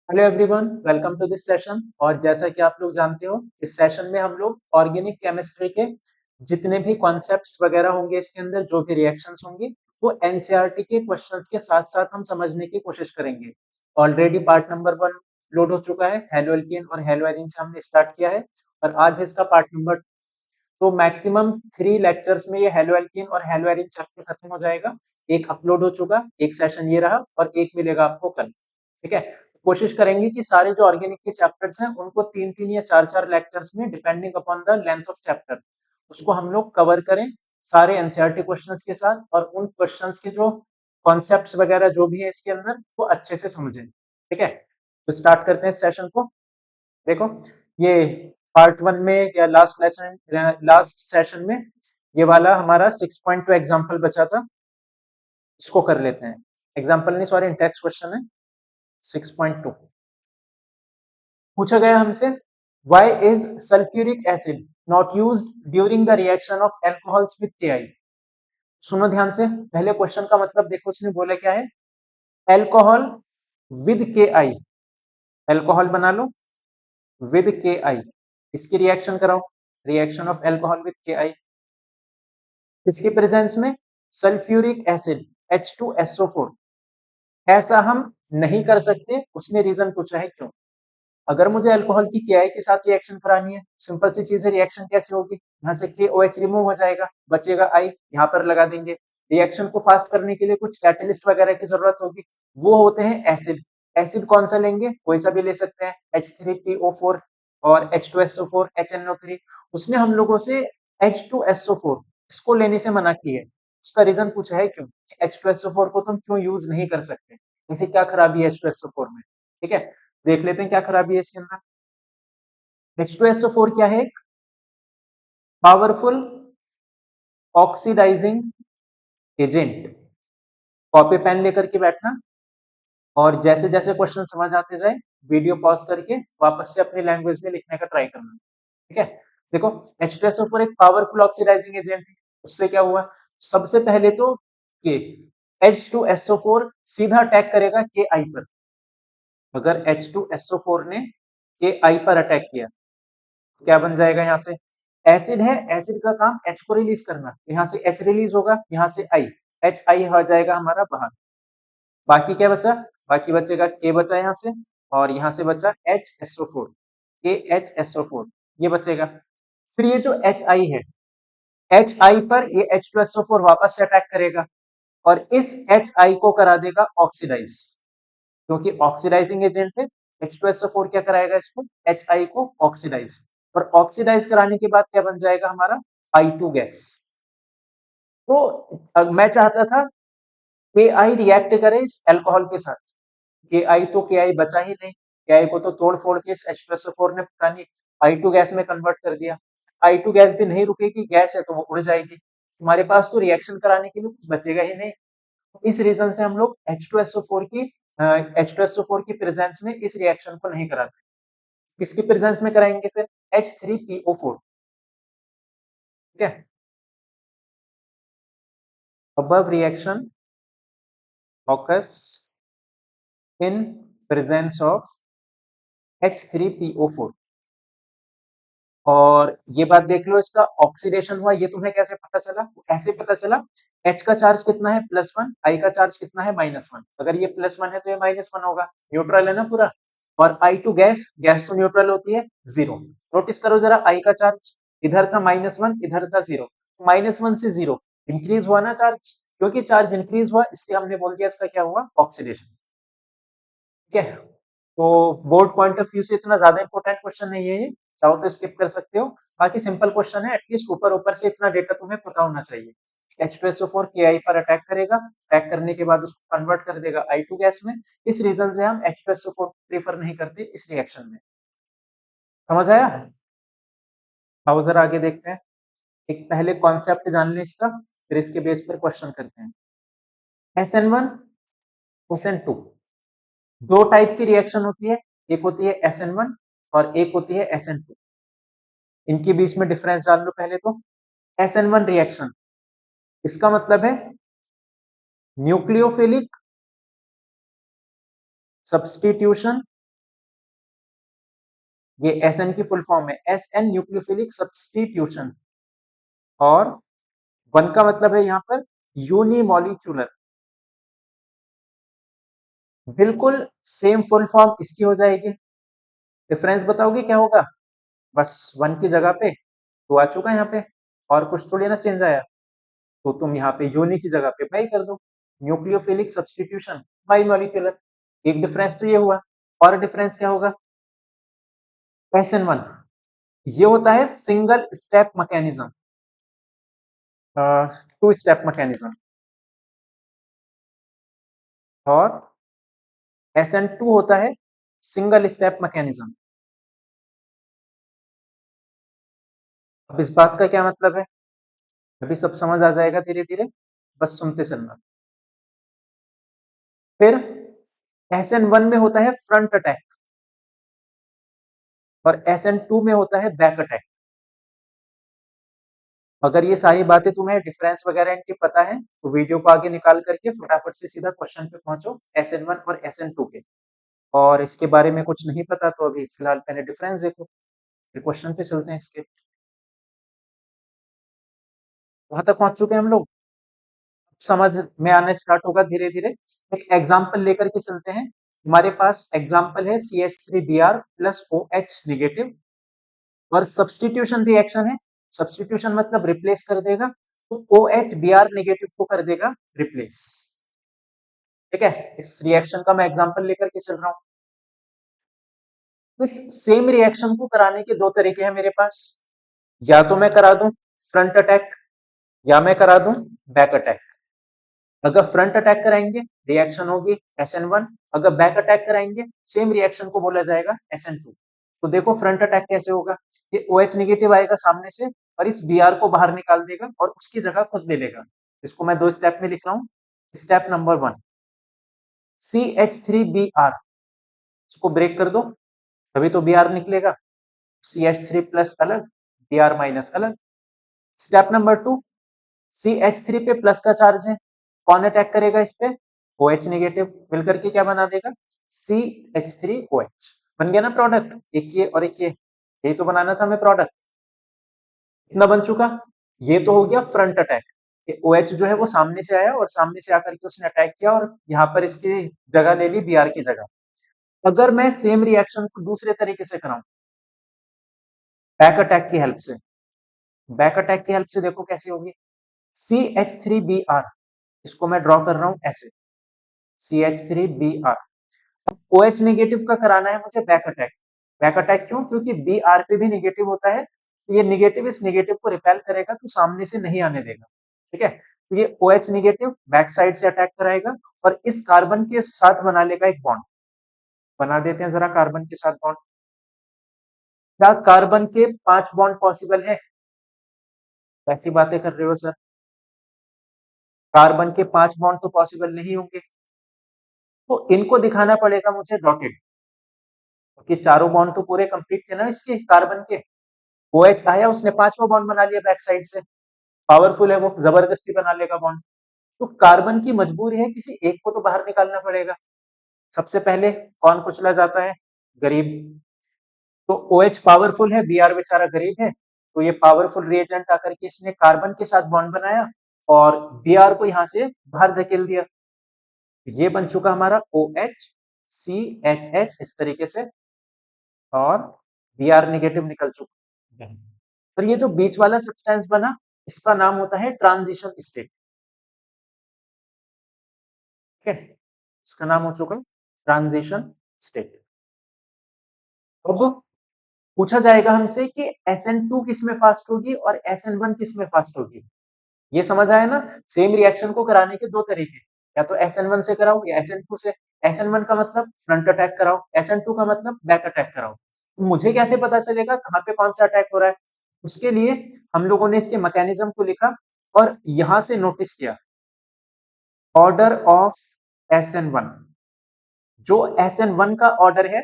Hello everyone, welcome to this session. और जैसा कि आप लोग जानते हो, इस सेशन में हम लोग ऑर्गेनिक केमिस्ट्री के जितने भी कॉन्सेप्ट्स वगैरह होंगे, इसके अंदर जो भी रिएक्शंस होंगे, वो एनसीईआरटी के क्वेश्चंस के साथ साथ हम समझने की कोशिश करेंगे। ऑलरेडी पार्ट नंबर 1 लोड हो चुका है, हेलो एल्कीन और हेलो एरीन से हमने स्टार्ट किया है, और आज है इसका पार्ट नंबर। तो मैक्सिमम 3 लेक्चर्स में ये हेलो एल्कीन और हेलो एरीन चैप्टर खत्म हो जाएगा। एक अपलोड हो चुका, एक सेशन ये रहा, और एक मिलेगा आपको कल। ठीक है, कोशिश करेंगे कि सारे जो ऑर्गेनिक के चैप्टर्स हैं उनको 3-3 या 4-4 लेक्चर्स में, depending upon the length of chapter, उसको हम लोग कवर करें सारे एनसीईआरटी क्वेश्चंस के साथ, और उन क्वेश्चंस के जो कॉन्सेप्ट्स वगैरह जो भी है इसके अंदर, वो अच्छे से समझें। ठीक है, तो स्टार्ट करते हैं इस सेशन को। देखो, ये पार्ट 1 में या लास्ट सेशन में ये वाला हमारा 6.2 एग्जाम्पल बचा था, इसको कर लेते हैं। एग्जाम्पल नहीं, सॉरी, टेक्स्ट क्वेश्चन है 6.2। पूछा गया हमसे, why is sulfuric acid not used during the reaction of alcohols with Ki? सुनो ध्यान से, पहले क्वेश्चन का मतलब देखो, उसने बोला क्या है, एल्कोहल विद के आई, एल्कोहल बना लो विद के आई, इसकी रिएक्शन कराओ, रिएक्शन ऑफ एल्कोहल विद के आई, इसके प्रेजेंस में सल्फ्यूरिक एसिड H2SO4। ऐसा हम नहीं कर सकते, उसने रीजन पूछा है क्यों। अगर मुझे अल्कोहल की KI के साथ रिएक्शन करानी है, सिंपल सी चीज है, रिएक्शन कैसे होगी, यहाँ से KOH रिमूव हो जाएगा, बचेगा I, यहाँ पर लगा देंगे। रिएक्शन को फास्ट करने के लिए कुछ कैटलिस्ट वगैरह की जरूरत होगी, वो होते हैं एसिड। एसिड कौन सा लेंगे, कोई सा भी ले सकते हैं, H3PO4 और H2SO4 HNO3। उसने हम लोगों से H2SO4 इसको लेने से मना की है। उसका रीजन पूछा है क्यों, H2SO4 को तुम क्यों यूज नहीं कर सकते, इसे क्या खराबी है H2SO4 में। ठीक है, देख लेते हैं क्या खराबी है इसके अंदर। H2SO4 क्या है, powerful oxidising agent. Copy pen लेकर के बैठना, और जैसे जैसे क्वेश्चन समझ आते जाए, वीडियो पॉज करके वापस से अपनी लैंग्वेज में लिखने का ट्राई करना। ठीक है, देखो, H2SO4 एक पावरफुल ऑक्सीडाइजिंग एजेंट है। उससे क्या हुआ, सबसे पहले तो के H2SO4 सीधा अटैक करेगा के आई पर। अगर H2SO4 ने के आई पर अटैक किया, क्या बन जाएगा, यहाँ से एसिड है, एसिड का काम H को रिलीज करना, यहाँ से H रिलीज होगा, यहाँ से I, HI हो जाएगा हमारा बाहर। बाकी क्या बचा, बाकी बचेगा K बचा यहाँ से, और यहाँ से बचा HSO4, KHSO4 ये बचेगा। फिर ये जो HI है, HI पर ये H2SO4 वापस से अटैक करेगा, और इस HI को करा देगा ऑक्सीडाइज, क्योंकि ऑक्सीडाइजिंग एजेंट है। H2SO4 क्या कराएगा इसको, HI को ऑक्सीडाइज, और ऑक्सीडाइज कराने के बाद क्या बन जाएगा हमारा I2 गैस। तो मैं चाहता था के आई रिएक्ट करे इस अल्कोहल के साथ, के आई तो के आई बचा ही नहीं, के आई को तो तोड़ फोड़ के इस H2SO4 ने पता नहीं I2 गैस में कन्वर्ट कर दिया। I2 गैस भी नहीं रुकेगी, गैस है तो वो उड़ जाएगी, हमारे पास तो रिएक्शन कराने के लिए कुछ बचेगा ही नहीं। इस रीजन से हम लोग H2SO4 की प्रेजेंस में इस रिएक्शन को नहीं कराते। किसकी प्रेजेंस में कराएंगे फिर, H3PO4। ठीक है, above reaction occurs in presence of H3PO4। और ये बात देख लो, इसका ऑक्सीडेशन हुआ, ये तुम्हें कैसे पता चला, ऐसे पता चला, H का चार्ज कितना है +1, I का चार्ज कितना है -1। अगर ये +1 है तो ये -1 होगा, न्यूट्रल है ना पूरा। और I2 गैस, गैस तो न्यूट्रल होती है, 0। नोटिस करो जरा, I का चार्ज इधर था -1, इधर था 0, -1 से 0 इंक्रीज हुआ ना चार्ज, क्योंकि चार्ज इंक्रीज हुआ इसलिए हमने बोल दिया इसका क्या हुआ, ऑक्सीडेशन। ठीक है, तो बोर्ड पॉइंट ऑफ व्यू से इतना ज्यादा इंपॉर्टेंट क्वेश्चन नहीं है ये, चाहो तो स्किप कर सकते हो। बाकी सिंपल क्वेश्चन है, एटलीस्ट ऊपर ऊपर से इतना डेटा तुम्हें पता होना चाहिए। H2SO4 KI पर अटैक करेगा, अटैक करने के बाद उसको कन्वर्ट कर देगा I2 गैस में। इस रीजन से हम H2SO4 प्रेफर नहीं करते इस रिएक्शन में। समझ आया, आओ जरा आगे देखते हैं। एक पहले कॉन्सेप्ट जान लें इसका, फिर इसके बेस पर क्वेश्चन करते हैं। SN1, SN2 दो टाइप की रिएक्शन होती है, एक होती है SN1 और एक होती है SN2। इनके बीच में डिफरेंस जान लो पहले तो। SN1 रिएक्शन, इसका मतलब है न्यूक्लियोफिलिक सब्स्टिट्यूशन ये एसएन की फुल फॉर्म है, एसएन न्यूक्लियोफिलिक सब्स्टिट्यूशन। और वन का मतलब है यहाँ पर यूनिमॉलिक्यूलर। बिल्कुल सेम फुल फॉर्म इसकी हो जाएगी। डिफरेंस बताओगे क्या होगा? बस वन की जगह पे टू आ चुका है यहाँ पे, और कुछ थोड़ी ना चेंज आया। तो तुम यहाँ पे यूनि की जगह पे बाई कर दो, न्यूक्लियोफिलिक सब्स्टिट्यूशन, बाई मॉलिक्यूलर। एक डिफरेंस तो ये हुआ, और डिफरेंस क्या होगा? SN1 ये होता है single step mechanism, two step mechanism. और SN2 होता है सिंगल स्टेप मैकेनिज्म। अब इस बात का क्या मतलब है? अभी सब समझ आ जाएगा धीरे धीरे, बस सुनते चलना। फिर SN1 में होता है फ्रंट अटैक, और SN2 में होता है बैक अटैक। अगर ये सारी बातें तुम्हें डिफरेंस वगैरह इनके पता है तो वीडियो को आगे निकाल करके फटाफट से सीधा क्वेश्चन पे पहुंचो, SN1 और SN2 के। और इसके बारे में कुछ नहीं पता तो अभी फिलहाल पहले डिफरेंस देखो, फिर क्वेश्चन पे चलते हैं इसके। वहां तक पहुंच चुके हैं हम लोग, समझ में आना स्टार्ट होगा धीरे धीरे। एक एग्जाम्पल लेकर के चलते हैं। हमारे पास एग्जाम्पल है CH3Br प्लस OH निगेटिव, और सब्सटीट्यूशन रिएक्शन है। सब्सटीट्यूशन मतलब रिप्लेस कर देगा, तो OH Br नेगेटिव को कर देगा रिप्लेस। ठीक है, इस रिएक्शन का मैं एग्जाम्पल लेकर के चल रहा हूं। इस सेम रिएक्शन को कराने के दो तरीके हैं मेरे पास, या तो मैं करा दूं फ्रंट अटैक, या मैं करा दूं बैक अटैक। अगर फ्रंट अटैक कराएंगे रिएक्शन होगी SN1, अगर बैक अटैक कराएंगे सेम रिएक्शन को बोला जाएगा SN2। तो देखो फ्रंट अटैक कैसे होगा, ये OH नेगेटिव आएगा सामने से और इस Br को बाहर निकाल देगा और उसकी जगह खुद ले लेगा। इसको मैं दो स्टेप में लिख रहा हूं। स्टेप नंबर 1, CH3Br, इसको ब्रेक कर दो, तभी तो Br निकलेगा। CH3 प्लस अलग, Br माइनस अलग। स्टेप नंबर 2, CH3 पे प्लस का चार्ज है, कौन अटैक करेगा इस पे? OH नेगेटिव मिलकर के क्या बना देगा? CH3OH। बन गया ना प्रोडक्ट, एक ये और एक ये तो बनाना था हमें प्रोडक्ट। कितना बन चुका? ये तो हो गया फ्रंट अटैक, ये OH जो है वो सामने से आया और सामने से आकर के उसने अटैक किया और यहाँ पर इसकी जगह ले ली Br की जगह। अगर मैं सेम रिएक्शन को दूसरे तरीके से कराऊं, बैक अटैक की हेल्प से, बैक अटैक की हेल्प से देखो कैसे होगी। CH3Br, इसको मैं ड्रॉ कर रहा हूं ऐसे, CH3Br। OH नेगेटिव का कराना है मुझे बैक अटैक। बैक अटैक क्यों? क्योंकि Br पे भी नेगेटिव होता है, तो ये नेगेटिव इस नेगेटिव को रिपेल करेगा, तो सामने से नहीं आने देगा। ठीक है, तो ये OH नेगेटिव बैक साइड से अटैक कराएगा और इस कार्बन के साथ बना लेगा एक बॉन्ड। बना देते हैं जरा कार्बन के साथ बॉन्ड। क्या कार्बन के 5 बॉन्ड पॉसिबल है? ऐसी बातें कर रहे हो सर, कार्बन के 5 बॉन्ड तो पॉसिबल नहीं होंगे, तो इनको दिखाना पड़ेगा मुझे डॉटेड, क्योंकि चारों बॉन्ड तो पूरे कंप्लीट थे ना इसके कार्बन के। OH आया, उसने 5वां बॉन्ड बना लिया बैक साइड से, पावरफुल है वो, जबरदस्ती बना लेगा बॉन्ड। तो कार्बन की मजबूरी है, किसी एक को तो बाहर निकालना पड़ेगा। सबसे पहले कौन कुचला जाता है? गरीब। तो OH पावरफुल है, Br बेचारा गरीब है, तो ये पावरफुल रिएजेंट आकर के इसने कार्बन के साथ बॉन्ड बनाया और Br को यहां से बाहर धकेल दिया। ये बन चुका हमारा OH CHH इस तरीके से, और Br नेगेटिव निकल चुका है। और ये जो बीच वाला सब्सटेंस बना, इसका नाम होता है ट्रांजिशन स्टेट। ठीक है, इसका नाम हो चुका ट्रांजिशन स्टेट। अब पूछा जाएगा हमसे कि SN2 किस में फास्ट होगी और SN1 किस में फास्ट होगी। ये समझ आया ना, सेम रिएक्शन को कराने के दो तरीके, या तो SN1 से कराओ या SN2 से। SN1 का मतलब फ्रंट अटैक कराओ, SN2 का मतलब बैक अटैक कराओ। तो मुझे कैसे पता चलेगा कहाँ पे कौन सा अटैक हो रहा है? उसके लिए हम लोगों ने इसके मैकेनिज्म को लिखा और यहां से नोटिस किया, ऑर्डर ऑफ SN1। जो SN1 का ऑर्डर है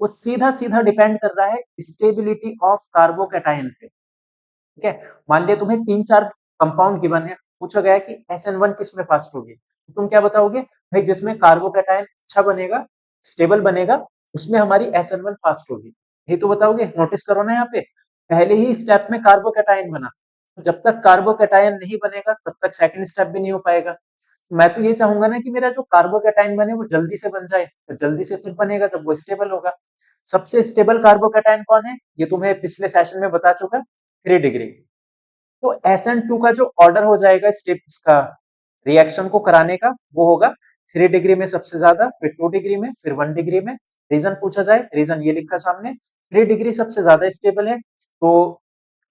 वो सीधा सीधा डिपेंड कर रहा है स्टेबिलिटी ऑफ कार्बोकैटायन पे। ठीक है, मान लिया तुम्हें 3-4 कंपाउंड गिवन है, पूछा गया है कि SN1 किस में फास्ट होगी, तो तुम क्या बताओगे? भाई जिसमें कार्बोकैटायन अच्छा बनेगा, स्टेबल बनेगा, उसमें हमारी SN1 फास्ट होगी। ये तो बताओगे, नोटिस करो ना यहाँ पे, पहले ही स्टेप में कार्बोकैटायन बना, जब तक कार्बोकैटायन नहीं बनेगा तब तक सेकंड स्टेप भी नहीं हो पाएगा। मैं तो ये चाहूंगा ना कि मेरा जो कार्बोकैटायन बने वो जल्दी से बन जाए, तो जल्दी से फिर बनेगा तब वो स्टेबल होगा। सबसे स्टेबल कार्बोकैटायन कौन है, ये तुम्हें पिछले सेशन में बता चुका, 3 डिग्री। तो SN2 का जो ऑर्डर हो जाएगा स्टेप्स का रिएक्शन को कराने का, वो होगा 3 डिग्री में सबसे ज्यादा, फिर 2 डिग्री में, फिर 1 डिग्री में। रीजन पूछा जाए, रीजन ये लिखा सामने, 3 डिग्री सबसे ज्यादा स्टेबल है, तो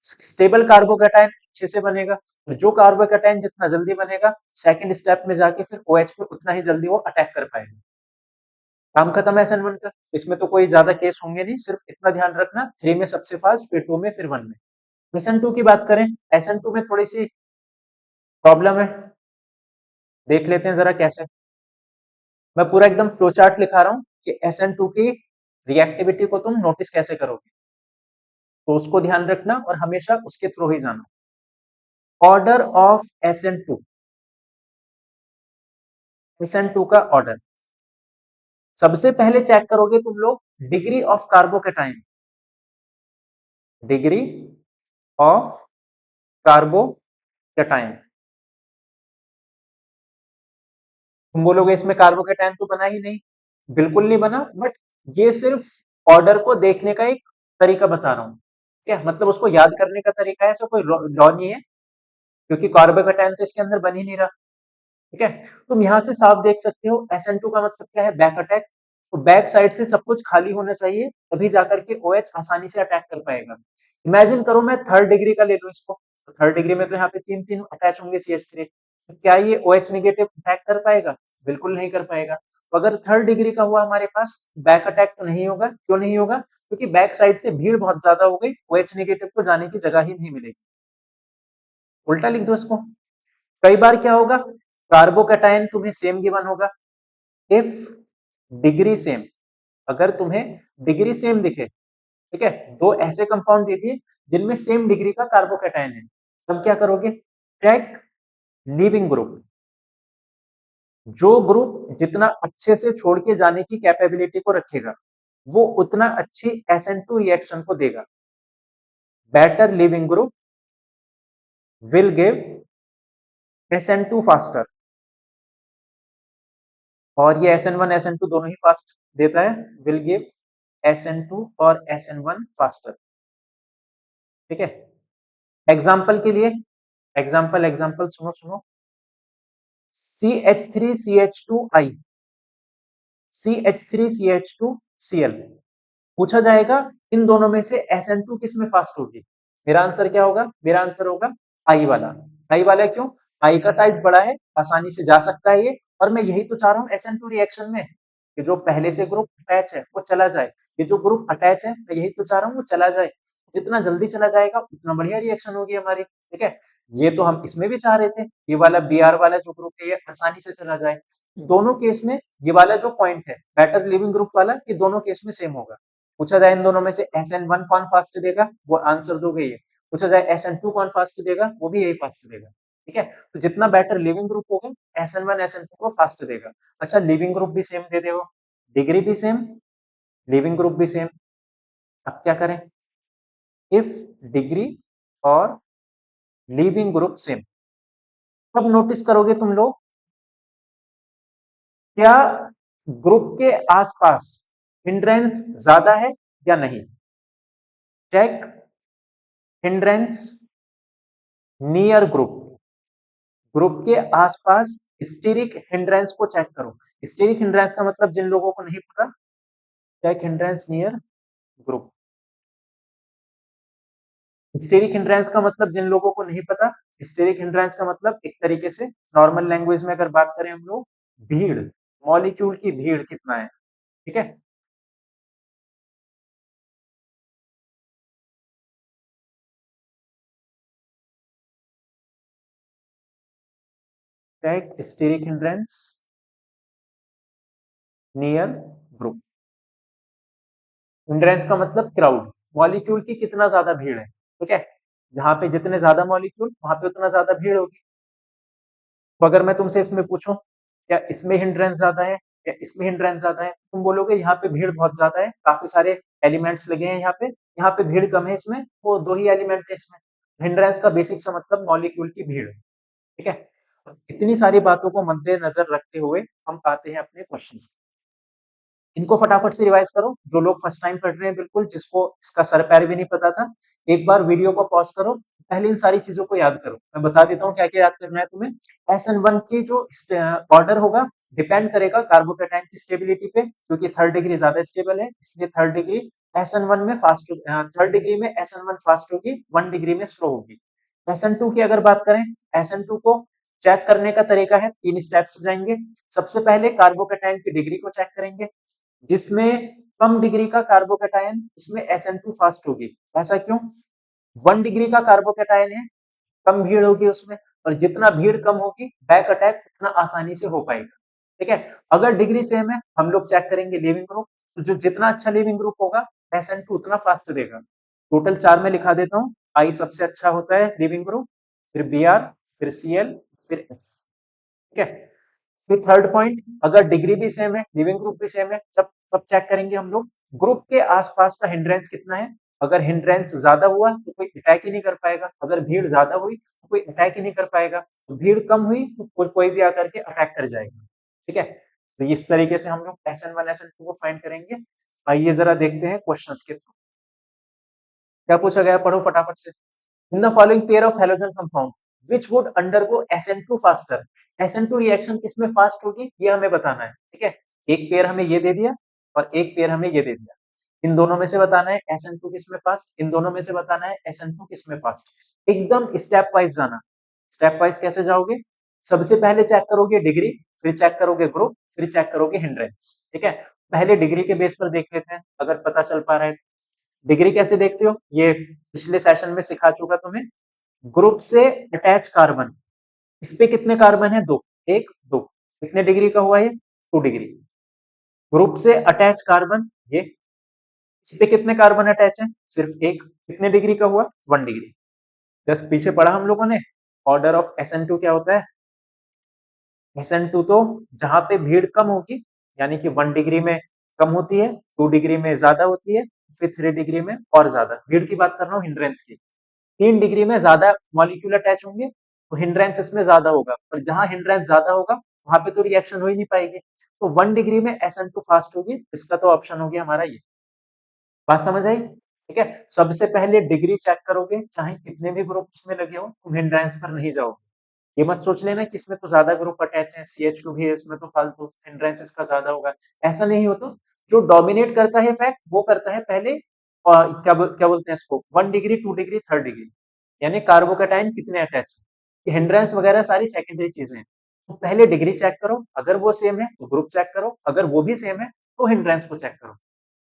स्टेबल कार्बोकैटायन अच्छे से बनेगा, और जो कार्बोकैटायन जितना जल्दी बनेगा सेकंड स्टेप में जाके फिर OH पे उतना ही जल्दी वो अटैक कर पाएगा। काम खत्म है SN1 का। इसमें तो कोई ज्यादा केस होंगे नहीं, सिर्फ इतना ध्यान रखना, 3 में सबसे फास्ट, फिर 2 में, फिर 1 में। SN2 की बात करें, SN2 में थोड़ी सी प्रॉब्लम है, देख लेते हैं जरा कैसे। मैं पूरा एकदम फ्लो चार्ट लिखा रहा हूँ कि SN2 की रिएक्टिविटी को तुम नोटिस कैसे करोगे, तो उसको ध्यान रखना और हमेशा उसके थ्रू ही जाना। ऑर्डर ऑफ SN2, SN2 का ऑर्डर सबसे पहले चेक करोगे तुम लोग, degree of carbocation, degree of carbocation. तुम बोलोगे इसमें कार्बोकैटायन तो बना ही नहीं, बिल्कुल नहीं बना, बट ये सिर्फ ऑर्डर को देखने का एक तरीका बता रहा हूँ, क्या मतलब उसको याद करने का तरीका है, ऐसा कोई लॉ नहीं है, क्योंकि कार्बोकैटायन तो इसके अंदर बन ही नहीं रहा। ठीक है, तुम यहाँ से साफ देख सकते हो SN2 का मतलब क्या है, बैक अटैक। तो बैक साइड से सब कुछ खाली होना चाहिए, तभी जाकर के OH आसानी से अटैक कर पाएगा। इमेजिन करो मैं 3 डिग्री का ले लूं इसको, तो 3 डिग्री में तो यहाँ पे 3 3 अटैच होंगे CH3, तो क्या ये OH नेगेटिव अटैक कर पाएगा, बिल्कुल नहीं कर पाएगा। तो अगर 3 डिग्री का हुआ हमारे पास, बैक अटैक तो नहीं होगा, क्यों नहीं होगा, क्योंकि बैक साइड से भीड़ बहुत ज्यादा हो गई, OH नेगेटिव को जाने की जगह ही नहीं मिलेगी। उल्टा लिख दो इसको। कई बार क्या होगा, कार्बोकैटायन तुम्हें सेम गिवन होगा, इफ डिग्री सेम, अगर तुम्हें डिग्री सेम दिखे, ठीक है, दो ऐसे कंपाउंड दे दिए जिनमें सेम डिग्री का कार्बोकैटायन है, तब क्या करोगे, चेक लीविंग ग्रुप। जो ग्रुप जितना अच्छे से छोड़ के जाने की कैपेबिलिटी को रखेगा, वो उतना अच्छी SN2 रिएक्शन को देगा। Better leaving group will give SN2 faster, और ये SN1 SN2 दोनों ही फास्ट देता है, विल गिव SN2 और SN1 फास्टर। ठीक है, एग्जाम्पल के लिए, एग्जाम्पल एग्जाम्पल सुनो सुनो, CH3CH2I, CH3CH2Cl, पूछा जाएगा इन दोनों में से SN2 किस में फास्ट होगी। मेरा आंसर क्या होगा, मेरा आंसर होगा I वाला। I वाला क्यों, I का साइज बड़ा है, आसानी से जा सकता है ये, और मैं यही तो चाह रहा हूँ SN2 रिएक्शन में, कि जो पहले से ग्रुप अटैच है वो चला जाए, ये जो ग्रुप अटैच है मैं यही तो चाह रहा हूँ वो चला जाए, जितना जल्दी चला जाएगा उतना बढ़िया रिएक्शन होगी हमारी। ठीक है, ये तो हम इसमें भी चाह रहे थे, ये वाला Br वाला जो ग्रुप है ये आसानी से चला जाए। दोनों केस में ये वाला जो पॉइंट है बेटर लिविंग ग्रुप वाला, ये दोनों केस में सेम होगा। पूछा जाए इन दोनों में से SN1 कौन फास्ट देगा, वो आंसर दोगे ये। पूछा जाए SN2 कौन फास्ट देगा, वो भी यही फास्ट देगा। ठीक है, तो जितना बेटर लिविंग ग्रुप होगा SN1 SN2 को फास्ट देगा। अच्छा, लिविंग ग्रुप भी सेम दे देगा, डिग्री भी सेम, लिविंग ग्रुप भी सेम। अब क्या करें, इफ डिग्री और लिविंग ग्रुप सेम, अब नोटिस करोगे तुम लोग, क्या ग्रुप के आसपास हिंड्रेंस ज्यादा है या नहीं। Check hindrance near group, group के आसपास स्टीरिक हिंड्रेंस को चेक करो। स्टीरिक हिंड्रेंस का मतलब जिन लोगों को नहीं पता, check hindrance near group. Steric hindrance का मतलब जिन लोगों को नहीं पता, स्टेरिक हिंड्रेंस का मतलब एक तरीके से नॉर्मल लैंग्वेज में अगर बात करें हम लोग, भीड़, मॉलिक्यूल की भीड़ कितना है। ठीक है, check steric hindrance near group. Hindrance का मतलब क्राउड, मॉलिक्यूल की कितना ज्यादा भीड़ है। ठीक है, जहां पे जितने ज्यादा मॉलिक्यूल वहां पे उतना ज्यादा भीड़ होगी। तो अगर मैं तुमसे इसमें पूछूं क्या इसमें हिंड्रेंस ज्यादा है या इसमें हिंड्रेंस ज्यादा है, तुम बोलोगे यहाँ पे भीड़ बहुत ज्यादा है, काफी सारे एलिमेंट्स लगे हैं यहाँ पे भीड़ कम है इसमें, वो 2 ही एलिमेंट है इसमें। हिंड्रेंस का बेसिक सा मतलब मॉलिक्यूल की भीड़, ठीक है? इतनी सारी बातों को मद्देनजर रखते हुए हम आते हैं अपने क्वेश्चंस। इनको फटाफट से रिवाइज करो, जो लोग फर्स्ट टाइम पढ़ रहे हैं बिल्कुल, जिसको इसका सर पैर भी नहीं पता था, एक बार वीडियो को पॉज करो, पहले इन सारी चीजों को याद करो। मैं बता देता हूँ क्या क्या याद करना है तुम्हें। SN1 की जो ऑर्डर होगा डिपेंड करेगा कार्बोकेटाइन की स्टेबिलिटी पे, क्योंकि थर्ड डिग्री ज्यादा स्टेबल है, इसलिए थर्ड डिग्री SN1 में फास्ट, थर्ड डिग्री में SN1 फास्ट होगी, 1 डिग्री में स्लो होगी। SN2 की अगर बात करें, SN2 को चेक करने का तरीका है, 3 स्टेप्स जाएंगे। सबसे पहले कार्बोकेटाइन की डिग्री को चेक करेंगे, जिसमें कम डिग्री का कार्बोकेटायन उसमें SN2 फास्ट होगी। ऐसा क्यों? 1 डिग्री का कार्बोकेटायन है, कम भीड़ होगी उसमें, और जितना भीड़ कम होगी बैक अटैक उतना आसानी से हो पाएगा, ठीक है? अगर डिग्री सेम है, हम लोग चेक करेंगे लीविंग ग्रुप, तो जो जितना अच्छा लीविंग ग्रुप होगा SN2 उतना फास्ट देगा। टोटल 4 में लिखा देता हूँ। I सबसे अच्छा होता है लीविंग ग्रुप, फिर Br, फिर Cl, फिर F, ठीक है? फिर थर्ड पॉइंट, अगर डिग्री भी सेम है, लिविंग ग्रुप भी सेम है, तब चेक करेंगे हम लोग ग्रुप के आसपास का हिंड्रेंस कितना है। अगर हिंड्रेंस ज्यादा हुआ तो कोई अटैक ही नहीं कर पाएगा, अगर भीड़ ज्यादा हुई तो कोई अटैक ही नहीं कर पाएगा, तो भीड़ कम हुई तो कोई भी आकर के अटैक कर जाएगा, ठीक है? तो इस तरीके से हम लोग SN1 SN2 को फाइंड करेंगे। आइए जरा देखते हैं क्वेश्चंस के थ्रू क्या पूछा गया, पढ़ो फटाफट से। In the following pair of halogen compound, which would undergo SN2 faster? SN2 reaction किसमें फास्ट होगी ये हमें बताना है, ठीक है? एक पेयर हमें ये दे दिया और एक पेयर हमें ये दे दिया। इन दोनों में से बताना है SN2 किसमें फास्ट, इन दोनों में से बताना है SN2 किसमें फास्ट। एकदम स्टेप वाइज जाना। स्टेप वाइज कैसे जाओगे? सबसे पहले चेक करोगे डिग्री, फिर चेक करोगे ग्रुप, फिर चेक करोगे हिंड्रेंस, ठीक है? पहले डिग्री के बेस पर देख लेते हैं, अगर पता चल पा रहा है। डिग्री कैसे देखते हो, ये पिछले सेशन में सिखा चुका तुम्हें। ग्रुप से अटैच कार्बन, इस पे कितने कार्बन है? 2, 1 2। कितने डिग्री का हुआ ये? 2 डिग्री। ग्रुप से अटैच कार्बन ये, इस पे कितने कार्बन अटैच है? सिर्फ एक। कितने डिग्री का हुआ? 1 डिग्री। जस्ट पीछे पढ़ा हम लोगों ने, ऑर्डर ऑफ SN2 क्या होता है? SN2 तो जहां पे भीड़ कम होगी, यानी कि 1 डिग्री में कम होती है, 2 डिग्री में ज्यादा होती है, फिर 3 डिग्री में और ज्यादा। भीड़ की बात कर रहा हूँ, हिंड्रेंस की। 3 डिग्री में ज्यादा मॉलिक्यूल अटैच होंगे तो हिंड्रेंस इसमें ज्यादा होगा, और जहां हिंड्रेंस ज्यादा होगा वहां पे तो रिएक्शन हो ही नहीं पाएगी। तो 1 डिग्री में SN2 फास्ट होगी, इसका तो ऑप्शन हो गया हमारा ये। बात समझ आई? ठीक है, सबसे पहले डिग्री चेक करोगे, चाहे कितने भी ग्रुप उसमें लगे हो, तुम हिंड्रेंस पर नहीं जाओगे। ये मत सोच लेना कि इसमें तो ज्यादा ग्रुप अटैच है, CH2 भी है इसमें तो फालतू, हिंड्रेंस इसका ज्यादा होगा। ऐसा नहीं होता। जो डोमिनेट करता है फैक्ट वो करता है पहले, क्या बोलते हैं इसको, 1 डिग्री, 2 डिग्री, 3 डिग्री, यानी कार्बोकेटाइन कितने अटैच है। हिंड्रेंस वगैरह सारी सेकेंडरी चीजें हैं। तो पहले डिग्री चेक करो, अगर वो सेम है तो ग्रुप चेक करो, अगर वो भी सेम है तो हिंड्रेंस को चेक करो।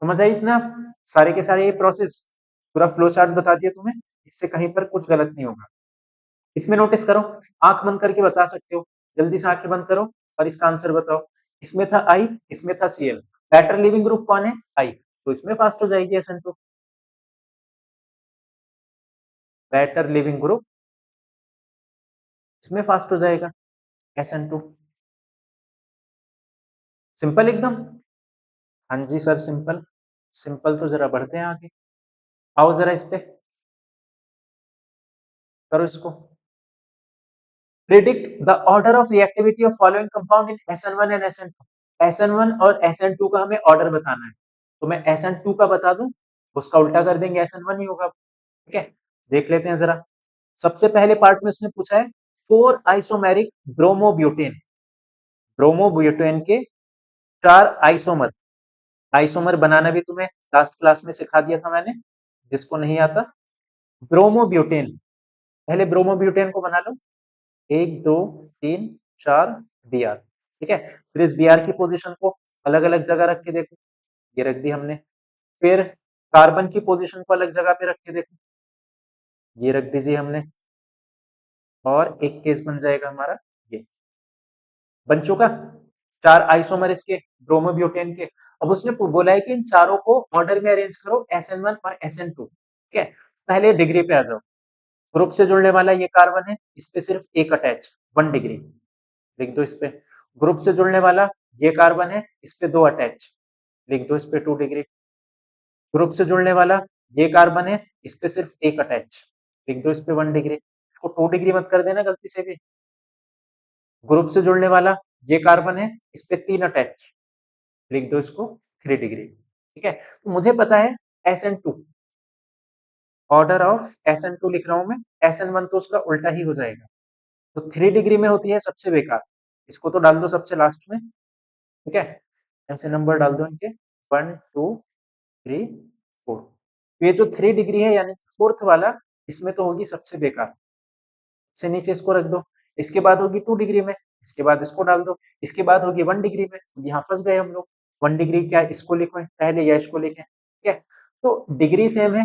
समझ आई इतना? सारे के सारे ये प्रोसेस, पूरा फ्लो चार्ट बता दिया तुम्हें, इससे कहीं पर कुछ गलत नहीं होगा। इसमें नोटिस करो, आंख बंद करके बता सकते हो, जल्दी से आंखें बंद करो और इसका आंसर बताओ। इसमें था I, इसमें था Cl। बेटर लिविंग ग्रुप कौन है? I, तो इसमें फास्ट हो जाएगी SN2। बेटर लिविंग ग्रुप इसमें फास्ट हो जाएगा SN2। सिंपल एकदम। हाँ जी सर, सिंपल। सिंपल तो जरा बढ़ते हैं आगे, आओ जरा इस पे करो इसको। Predict the order of reactivity of following compound in SN1 and SN2। SN1 और SN2 का हमें ऑर्डर बताना है, तो मैं SN2 का बता दूं, उसका उल्टा कर देंगे, SN1 ही होगा, ठीक है? देख लेते हैं जरा। सबसे पहले पार्ट में उसने पूछा है 4 आइसोमेरिक ब्रोमोब्यूटेन, ब्रोमोब्यूटेन के 4 आइसोमर। आइसोमर बनाना भी तुम्हें लास्ट क्लास में सिखा दिया था मैंने, जिसको नहीं आता। ब्रोमोब्यूटेन, पहले ब्रोमोब्यूटेन को बना लो, 1 2 3 4 Br, ठीक है? फिर इस Br की पोजीशन को अलग अलग जगह रख के देखो, ये रख दी हमने। फिर कार्बन की पोजीशन को अलग जगह पे रख के देखो, ये रख दीजिए हमने। और एक केस बन जाएगा हमारा ये, बन चुका। 4 आइसोमर इसके ब्रोमोब्यूटेन के। अब उसने बोला है कि इन चारों को ऑर्डर में अरेंज करो, SN1 और SN2, ठीक है? पहले डिग्री पे आ जाओ। ग्रुप से जुड़ने वाला ये कार्बन है, इस पे सिर्फ एक अटैच, 1 डिग्री, लिख दो इस पे। ग्रुप से जुड़ने वाला ये कार्बन है, इस पे 2 अटैच, लिख दो इस पे 2 डिग्री। ग्रुप से जुड़ने वाला ये कार्बन है, इस पे सिर्फ एक अटैच, लिख दो इस पे 1 डिग्री, इसको 2 डिग्री मत कर देना गलती से भी। ग्रुप से जुड़ने वाला ये कार्बन है, इस पे 3 अटैच, लिख दो इसको 3 डिग्री। ठीक है, तो मुझे पता है SN2, ऑर्डर ऑफ SN2 लिख रहा हूं मैं, SN1 तो उसका उल्टा ही हो जाएगा, तो 3 डिग्री में होती है सबसे बेकार, इसको तो डाल दो सबसे लास्ट में। ठीक है, ऐसे नंबर डाल दो इनके 1 2 3 4। ये जो 3 डिग्री है यानी कि फोर्थ वाला, इसमें तो होगी सबसे बेकार, से नीचे इसको रख दो। इसके बाद होगी 2 डिग्री में, इसके बाद इसको डाल दो, इसके बाद होगी 1 डिग्री में। यहाँ फंस गए हम लोग, 1 डिग्री क्या इसको लिखें पहले या इसको लिखें? ठीक है, तो डिग्री सेम है,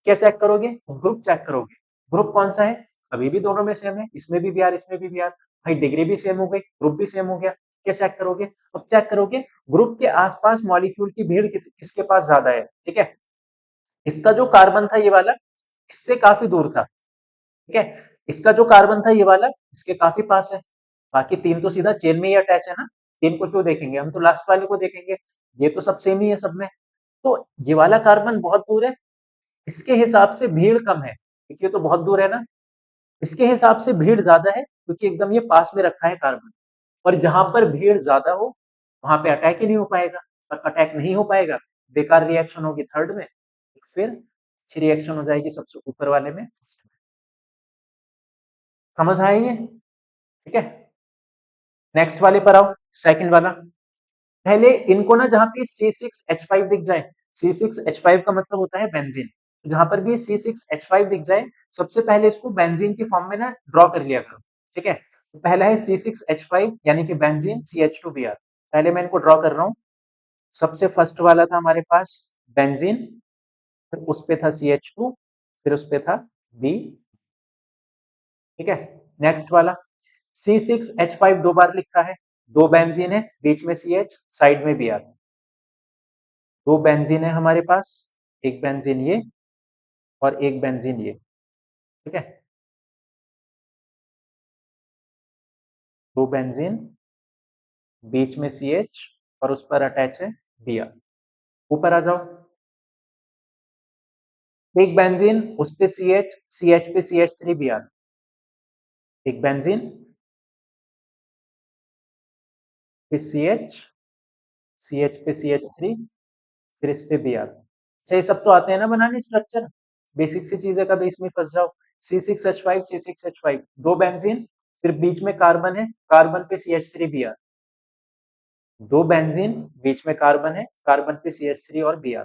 क्या चेक करोगे? ग्रुप चेक करोगे, ग्रुप कौन सा है? अभी भी दोनों में सेम है, इसमें भी Br इसमें भी Br, भाई डिग्री भी सेम हो गई, ग्रुप भी सेम हो गया। क्या चेक करोगे? अब चेक करोगे ग्रुप के आसपास मॉलिक्यूल की भीड़ किसके पास ज्यादा है। ठीक है, इसका जो कार्बन था ये वाला, इससे काफी दूर था। ठीक है, इसका जो कार्बन था ये वाला, इसके काफी पास है। बाकी 3 तो सीधा चेन में ही अटैच है ना, 3 को क्यों देखेंगे, हम तो लास्ट वाले को देखेंगे। ये तो सब सेम ही है सब में, तो ये वाला कार्बन बहुत दूर है, इसके हिसाब से भीड़ कम है क्योंकि ये तो बहुत दूर है ना। इसके हिसाब से भीड़ ज्यादा है क्योंकि एकदम ये पास में रखा है कार्बन, और जहां पर भीड़ ज्यादा हो वहां पे अटैक ही नहीं हो पाएगा, और अटैक नहीं हो पाएगा बेकार रिएक्शन होगी थर्ड में, फिर अच्छी रिएक्शन हो जाएगी सबसे ऊपर वाले में फर्स्ट में। समझ आया ये? ठीक है, नेक्स्ट वाले पर आओ, सेकंड वाला। पहले इनको ना जहां पे C6H5 दिख जाए, C6H5 का मतलब होता है बेंजीन, जहां पर भी C6H5 दिख जाए सबसे पहले इसको बेंजीन की फॉर्म में ना ड्रॉ कर लिया करो। ठीक है, तो पहला है C6H5 यानी कि बेंजीन CH2Br, पहले मैं इनको ड्रॉ कर रहा हूं। सबसे फर्स्ट वाला था हमारे पास बेंजीन, फिर उस पे था CH2, फिर उस पे था B। ठीक है, नेक्स्ट वाला C6H5 दो बार लिखा है, दो बेंजीन है बीच में CH साइड में Br, दो बेंजीन है हमारे पास, एक बेंजीन ये और एक बेंजीन ये। ठीक है, दो बेंजीन बीच में CH और उस पर अटैच है Br। ऊपर आ जाओ, एक बेंजीन उस पे CH, CH पे CH3Br, एक बेंजीन पे CH, CH पे CH3, फिर इस पे Br। अच्छा ये सब तो आते हैं ना बनाने स्ट्रक्चर, बेसिक सी चीज है, कभी इसमें फंस जाओ। C6H5 C6H5 दो बेंजीन, फिर बीच में कार्बन है, कार्बन पे CH3Br, दो बेंजीन बीच में कार्बन है, कार्बन पे CH3 और Br।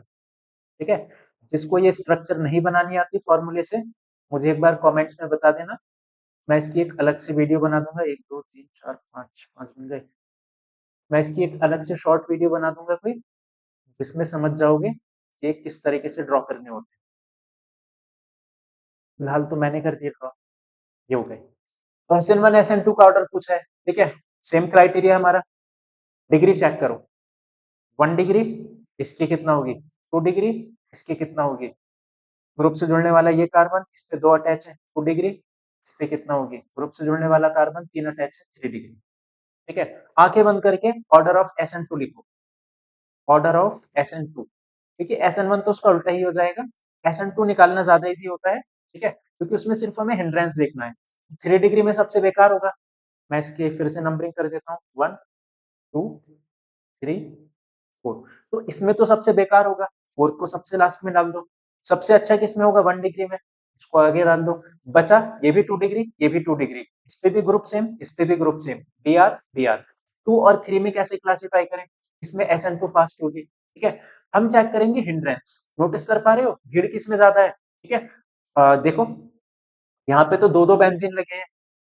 ठीक है, जिसको ये स्ट्रक्चर नहीं बनानी आती फॉर्मूले से, मुझे एक बार कमेंट्स में बता देना, मैं इसकी एक अलग से वीडियो बना दूंगा। 1 2 3 4 5 5 बन गए, मैं इसकी एक अलग से शॉर्ट वीडियो बना दूंगा कोई, जिसमें समझ जाओगे कि किस तरीके से ड्रॉ करने होते हैं। फिलहाल तो मैंने कर दिया ड्रॉ, ये हो गए। तो SN1 SN2 का ऑर्डर पूछा है, ठीक है, सेम क्राइटेरिया हमारा। डिग्री चेक करो, 1 डिग्री इसकी कितना होगी, 2 डिग्री इसकी कितना होगी, ग्रुप से जुड़ने वाला ये कार्बन, इस पे 2 अटैच है, 2 डिग्री, इस पे कितना होगी, ग्रुप से जुड़ने वाला कार्बन 3 अटैच है, 3 डिग्री। ठीक है, आंखें बंद करके ऑर्डर ऑफ SN2 लिखो, ऑर्डर ऑफ SN2, क्योंकि SN1 तो उसका उल्टा ही हो जाएगा, SN2 निकालना ज्यादा इजी होता है। ठीक है, क्योंकि उसमें सिर्फ हमें हिंड्रेंस देखना है। 3 डिग्री में सबसे बेकार होगा, मैं इसकी फिर से नंबरिंग कर देता हूँ, 1 2 3 4, तो इसमें तो सबसे बेकार होगा, फोर्थ को सबसे लास्ट में डाल दो। सबसे अच्छा किसमें होगा, 1 डिग्री में, इसको आगे डाल दो। बचा ये भी 2 डिग्री, ये भी 2 डिग्री, इस पे भी ग्रुप सेम, इस पे भी ग्रुप सेम, Br 2 और 3 में कैसे क्लासिफाई करें, इसमें SN2 फास्ट होगी। ठीक है, हम चेक करेंगे हिंड्रेंस, नोटिस कर पा रहे हो भीड़ किसमें ज्यादा है। ठीक है, देखो यहाँ पे तो दो दो बेंजीन लगे हैं,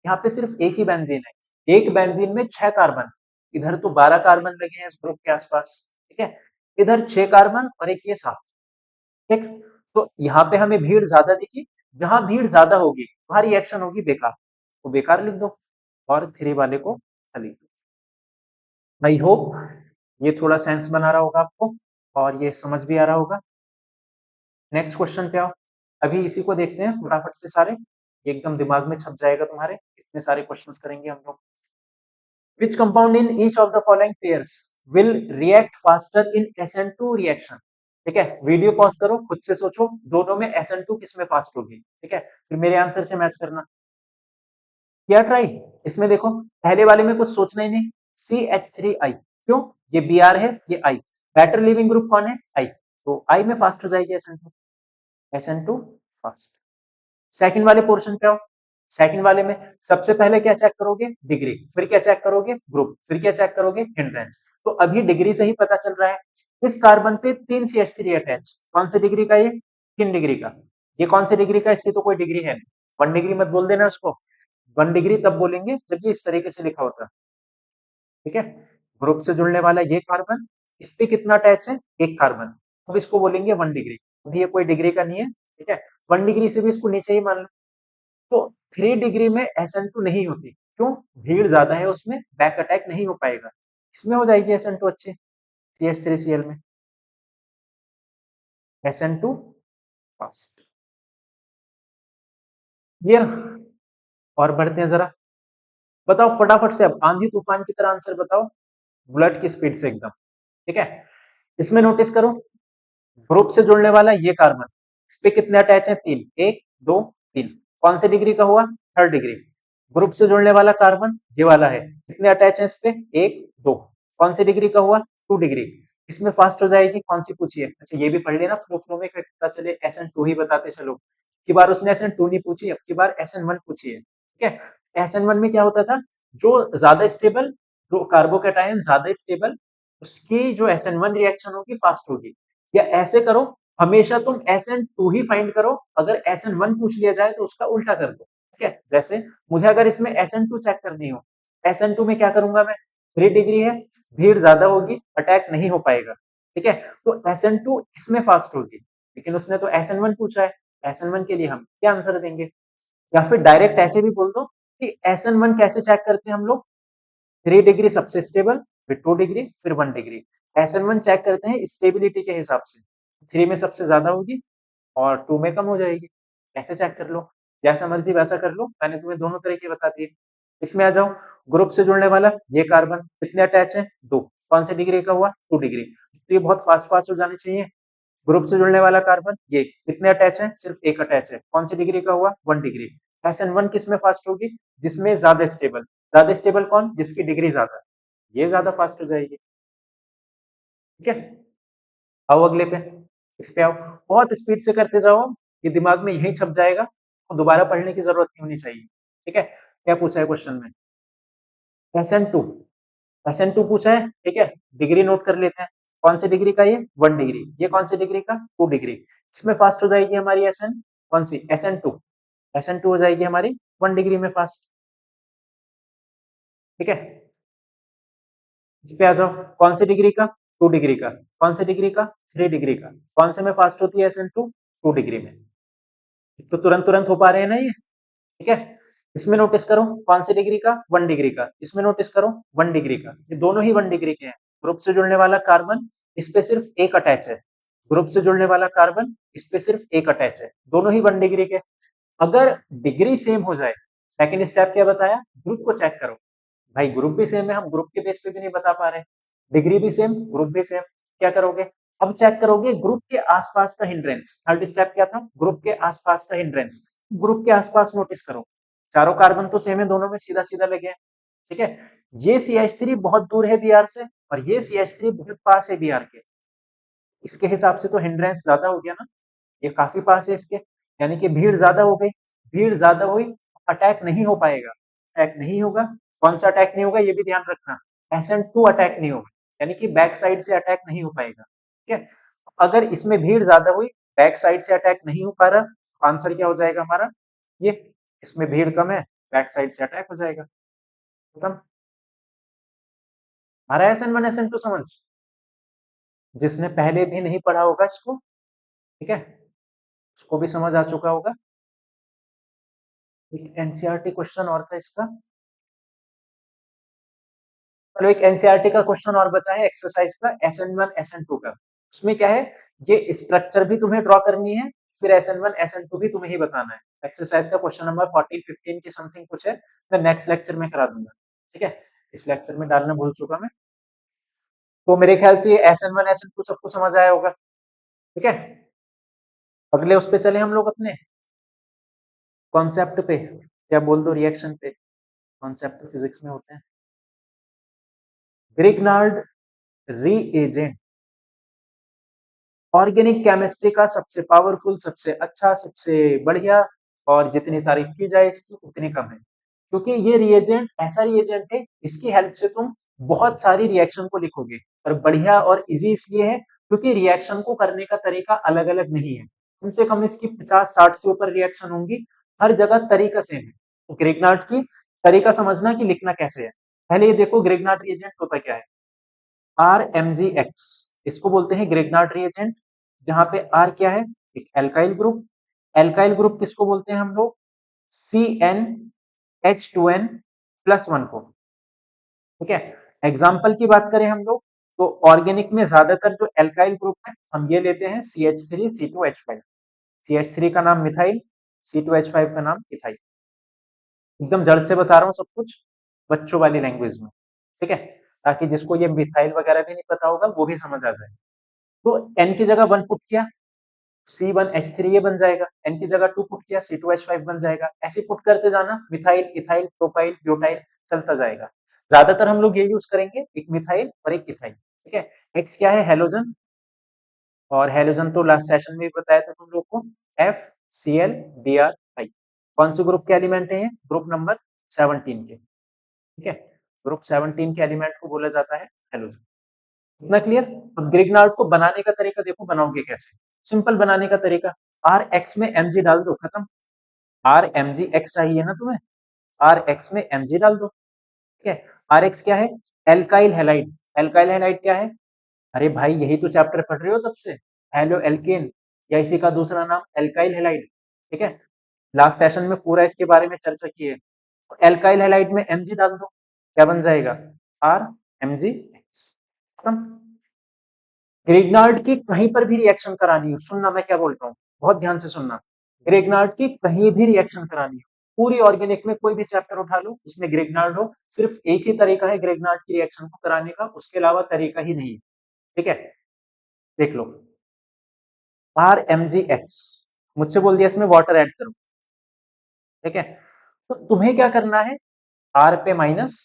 यहाँ पे सिर्फ एक ही बेंजीन है, एक बेंजीन में 6 कार्बन, इधर तो 12 कार्बन लगे हैं इस ग्रुप के आसपास। ठीक है, इधर 6 कार्बन और एक ये 7। ठीक, तो यहाँ पे हमें भीड़ ज्यादा दिखी, जहां भीड़ ज्यादा होगी वहां रिएक्शन होगी बेकार, तो बेकार लिख दो, और 3 वाले को लिख दो। आई होप ये थोड़ा सेंस बना रहा होगा आपको और ये समझ भी आ रहा होगा। नेक्स्ट क्वेश्चन पे आओ, अभी इसी को देखते हैं फटाफट से सारे, ये एकदम दिमाग में छप जाएगा तुम्हारे, इतने सारे क्वेश्चंस करेंगे हम लोग। Which compound in each of the following pairs will react faster in SN2 reaction? ठीक है, वीडियो पॉज करो, खुद से सोचो दोनों में SN2 किस में फास्ट होगी। ठीक है, फिर मेरे आंसर से मैच करना। किया ट्राई? इसमें देखो, पहले वाले में कुछ सोचना ही नहीं, CH3I, क्यों? ये Br है, ये I, बेटर लिविंग ग्रुप कौन है? I, तो I में फास्ट हो जाएगी SN2 फास्ट। सेकंड वाले पोर्शन पे आओ। सेकंड वाले में सबसे पहले क्या चेक करोगे? डिग्री, फिर क्या चेक करोगे? ग्रुप, फिर क्या चेक करोगे? हिंड्रेंस। तो अभी डिग्री से ही पता चल रहा है, इस कार्बन पे 3 CH3 अटैच, कौन सी डिग्री का? ये 3 डिग्री का। ये कौन सी डिग्री का? इसकी तो कोई डिग्री है नहीं, 1 डिग्री मत बोल देना उसको, 1 डिग्री तब बोलेंगे जब ये इस तरीके से लिखा होता। ठीक है, ग्रुप से जुड़ने वाला ये कार्बन, इस पे कितना अटैच है? एक कार्बन, अब इसको बोलेंगे 1 डिग्री। अभी ये कोई डिग्री का नहीं है। ठीक है, 1 डिग्री से भी इसको नीचे ही मान लो। तो 3 डिग्री में SN2 नहीं होती, क्यों? भीड़ ज्यादा है उसमें, बैक अटैक नहीं हो पाएगा। इसमें हो जाएगी SN2 अच्छे, CH3Cl में SN2 फास्ट। क्लियर? और बढ़ते हैं जरा, बताओ फटाफट से, अब आंधी तूफान की तरह आंसर बताओ, बुलेट की स्पीड से एकदम। ठीक है, इसमें नोटिस करो, ग्रुप से जुड़ने वाला ये कार्बन, इस पे कितने अटैच है? 3, 1 2 3, कौन से डिग्री का हुआ? 3rd degree. ग्रुप से जुड़ने वाला कार्बन ये वाला है, कितने अटैच है इस पे? 1 2, कौन सी डिग्री का हुआ? 2 डिग्री। इसमें फास्ट हो जाएगी, कौन सी पूछी है? अच्छा ये भी पढ़ लेना, फ्लो फ्लो में पता चले SN2 ही बताते चलो। की बार उसने SN2 नहीं पूछी, अब की बार SN1 पूछी है। ठीक है, SN1 में क्या होता था, जो ज्यादा स्टेबल, जो कार्बोकेटायन ज्यादा स्टेबल, उसकी जो SN1 रिएक्शन होगी फास्ट होगी। या ऐसे करो, हमेशा तुम SN2 ही फाइंड करो, अगर SN1 पूछ लिया जाए तो उसका उल्टा कर दो। ठीक है, जैसे मुझे अगर इसमें SN2 चेक करनी हो, SN2 में क्या करूंगा मैं? 3 डिग्री है, भीड़ ज्यादा होगी, अटैक नहीं हो पाएगा। ठीक है, तो SN2 इसमें फास्ट होगी, लेकिन उसने तो SN1 पूछा है, SN1 के लिए हम क्या आंसर देंगे? या फिर डायरेक्ट ऐसे भी बोल दो कि SN1 कैसे चेक करते हैं हम लोग? 3 डिग्री सबसे स्टेबल, फिर 2 डिग्री, फिर 1 डिग्री। SN1 चेक करते हैं स्टेबिलिटी के हिसाब से, 3 में सबसे ज्यादा होगी और 2 में कम हो जाएगी। ऐसे चेक कर लो, जैसा मर्जी वैसा कर लो, मैंने तुम्हें दोनों तरीके बता दिए। इसमें आ जाओ, ग्रुप से जुड़ने वाला ये कार्बन कितने अटैच है? 2, कौन से डिग्री का हुआ? 2 डिग्री। तो ये बहुत फास्ट फास्ट हो जानी चाहिए। ग्रुप से जुड़ने वाला कार्बन ये कितने अटैच है? सिर्फ एक अटैच है, कौन सी डिग्री का हुआ? 1 डिग्री। SN1 किस में फास्ट होगी? जिसमें ज्यादा स्टेबल कौन? जिसकी डिग्री ज्यादा, ये ज्यादा फास्ट हो जाएगी। ठीक है, आओ अगले पे, इस पे आओ, बहुत स्पीड से करते जाओ, ये दिमाग में यही छप जाएगा और दोबारा पढ़ने की जरूरत नहीं होनी चाहिए। ठीक है, क्या पूछा है क्वेश्चन में? SN2, SN2 पूछा है। ठीक है, डिग्री नोट कर लेते हैं, कौन सी डिग्री का? ये 1 डिग्री। ये कौन सी डिग्री का? 2 डिग्री। इसमें फास्ट हो जाएगी हमारी SN, कौन सी? SN2। SN2 हो जाएगी हमारी 1 डिग्री में फास्ट। ठीक है, इस पे आ जाओ, कौन सी डिग्री का? 2 डिग्री का। कौन सी डिग्री का? 3 डिग्री का। कौन से में फास्ट होती है SN2? 2 डिग्री में। तो तुरंत तुरंत हो पा रहे हैं ना ये। ठीक है, इसमें नोटिस करो, कौन सी डिग्री का? 1 डिग्री का। इसमें नोटिस करो, 1 डिग्री का। ये दोनों ही 1 डिग्री के हैं। ग्रुप से जुड़ने वाला कार्बन, इस पे सिर्फ एक अटैच है। ग्रुप से जुड़ने वाला कार्बन, इस पे सिर्फ एक अटैच है, दोनों ही 1 डिग्री के। अगर डिग्री सेम हो जाए, सेकंड स्टेप क्या बताया? ग्रुप को चेक करो। भाई ग्रुप भी सेम है, हम ग्रुप के बेस पे भी नहीं बता पा रहे, डिग्री भी सेम, ग्रुप भी सेम, क्या करोगे? अब चेक करोगे ग्रुप के आसपास का हिंड्रेंस। थर्ड स्टेप क्या था? ग्रुप के आसपास का हिंड्रेंस। ग्रुप के आसपास नोटिस करो, चारों कार्बन तो सेम है, दोनों में सीधा सीधा लगे हैं। ठीक है, ये CH3 बहुत दूर है Br से, और ये CH3 बहुत पास है Br के। इसके हिसाब से तो हिंड्रेंस ज्यादा हो गया ना, ये काफी पास है इसके, यानी कि भीड़ ज्यादा हो गई। भीड़ ज्यादा हुई, अटैक नहीं हो पाएगा, अटैक नहीं होगा। कौन सा अटैक नहीं होगा ये भी ध्यान रखना, SN2 अटैक नहीं होगा, यानी कि बैक साइड से अटैक नहीं हो पाएगा। ठीक है, अगर इसमें भीड़ ज्यादा हुई, बैक साइड से अटैक नहीं हो पा रहा, आंसर क्या हो जाएगा हमारा? ये, इसमें भीड़ कम है, बैक साइड से अटैक हो जाएगा। खत्म। आ रहा है SN1 SN2 समझ? जिसने पहले भी नहीं पढ़ा होगा इसको, ठीक है, उसको भी समझ आ चुका होगा। एक NCERT क्वेश्चन और था इसका, चलो एक एनसीईआरटी का क्वेश्चन और बचा है एक्सरसाइज का, SN1 SN2 का। उसमें क्या है, ये स्ट्रक्चर भी तुम्हें ड्रॉ करनी है, फिर SN1 SN2 भी तुम्हें ही बताना है। एक्सरसाइज का क्वेश्चन नंबर 14 15 की समथिंग कुछ है, मैं नेक्स्ट लेक्चर में करा दूंगा। ठीक है, इस लेक्चर में डालना भूल चुका मैं। तो मेरे ख्याल से ये SN1 SN2 सबको समझ आया होगा। ठीक है, अगले उस पे चले हम लोग अपने कॉन्सेप्ट पे, क्या बोल दो रिएक्शन पे, कॉन्सेप्ट फिजिक्स में होते हैं। ग्रिग्नार्ड रीएजेंट ऑर्गेनिक केमिस्ट्री का सबसे पावरफुल, सबसे अच्छा, सबसे बढ़िया, और जितनी तारीफ की जाए इसकी उतनी कम है, क्योंकि ये रिएजेंट ऐसा रिएजेंट है, इसकी हेल्प से तुम बहुत सारी रिएक्शन को लिखोगे। और बढ़िया और इजी इसलिए है क्योंकि रिएक्शन को करने का तरीका अलग अलग नहीं है, कम से कम इसकी 50-60 से ऊपर रिएक्शन होंगी, हर जगह तरीका सेम है। तो ग्रिग्नार्ड की तरीका समझना कि लिखना कैसे है। पहले ये देखो ग्रिग्नार्ड रिएजेंट होता क्या है। आर एम जी एक्स, इसको बोलते हैं ग्रिग्नार्ड रिएजेंट, जहां पे आर क्या है, एक एल्काइल ग्रुप। एल्काइल ग्रुप किसको बोलते हैं हम लोग, C N H two N plus one को। ठीक है, एग्जाम्पल की बात करें हम लोग, तो ऑर्गेनिक में ज्यादातर जो एल्काइल ग्रुप है हम ये लेते हैं CH3 C2H5। CH3 का नाम मिथाइल, C2H5 का नाम इथाइल। एकदम जड़ से बता रहा हूँ सब कुछ, बच्चों वाली लैंग्वेज में। ठीक है, ताकि जिसको ये मिथाइल वगैरह भी नहीं पता होगा वो भी समझ आ जाए। तो एन की जगह वन पुट किया, C1H3 ये बन जाएगा, एन की जगह टू पुट किया, C2H5 बन जाएगा। ऐसे पुट करते जाना, मिथाइल इथाइल प्रोपाइल ब्यूटाइल चलता जाएगा। ज्यादातर हम लोग ये यूज करेंगे, एक मिथाइल और एक इथाइल। ठीक है, एक्स क्या है, हेलोजन, और हेलोजन तो लास्ट सेशन में भी बताया था तुम लोग को, FCl Br। कौन से ग्रुप के एलिमेंट है ये, ग्रुप नंबर 17 के। ठीक है, ग्रुप 17 के एलिमेंट को बोला जाता है हेलोजन। इतना क्लियर। अब ग्रिग्नार्ड को बनाने का तरीका देखो, बनाओगे कैसे। सिंपल बनाने का तरीका, आर एक्स में एम जी डाल दो, खत्म। आर एम जी एक्स चाहिए ना तुम्हें, आर एक्स में एम जी डाल दो। ठीक है, आर एक्स क्या है, एल्काइल हैलाइड। एल्काइल हैलाइड क्या है, अरे भाई यही तो चैप्टर पढ़ रहे हो तब से, हेलो एल्केन, या इसी का दूसरा नाम एल्काइल हैलाइड। ठीक है, लास्ट सेशन में पूरा इसके बारे में चर्चा की है। तो एल्काइल हैलाइड में एम जी डाल दो, क्या बन जाएगा, आर एम जी एक्स, खत्म। ग्रिग्नार्ड की कहीं पर भी रिएक्शन करानी हो, सुनना मैं क्या बोलता हूँ, बहुत ध्यान से सुनना। ग्रिग्नार्ड की कहीं भी रिएक्शन करानी हो, पूरी ऑर्गेनिक में कोई भी चैप्टर उठा लो, उसमें ग्रिग्नार्ड हो, सिर्फ एक ही तरीका है ग्रिग्नार्ड की रिएक्शन को कराने का, उसके अलावा तरीका ही नहीं है। ठीक है, देख लो, आर एम जी एक्स, मुझसे बोल दिया इसमें वाटर ऐड करो। ठीक है, तो तुम्हें क्या करना है, आर पे माइनस,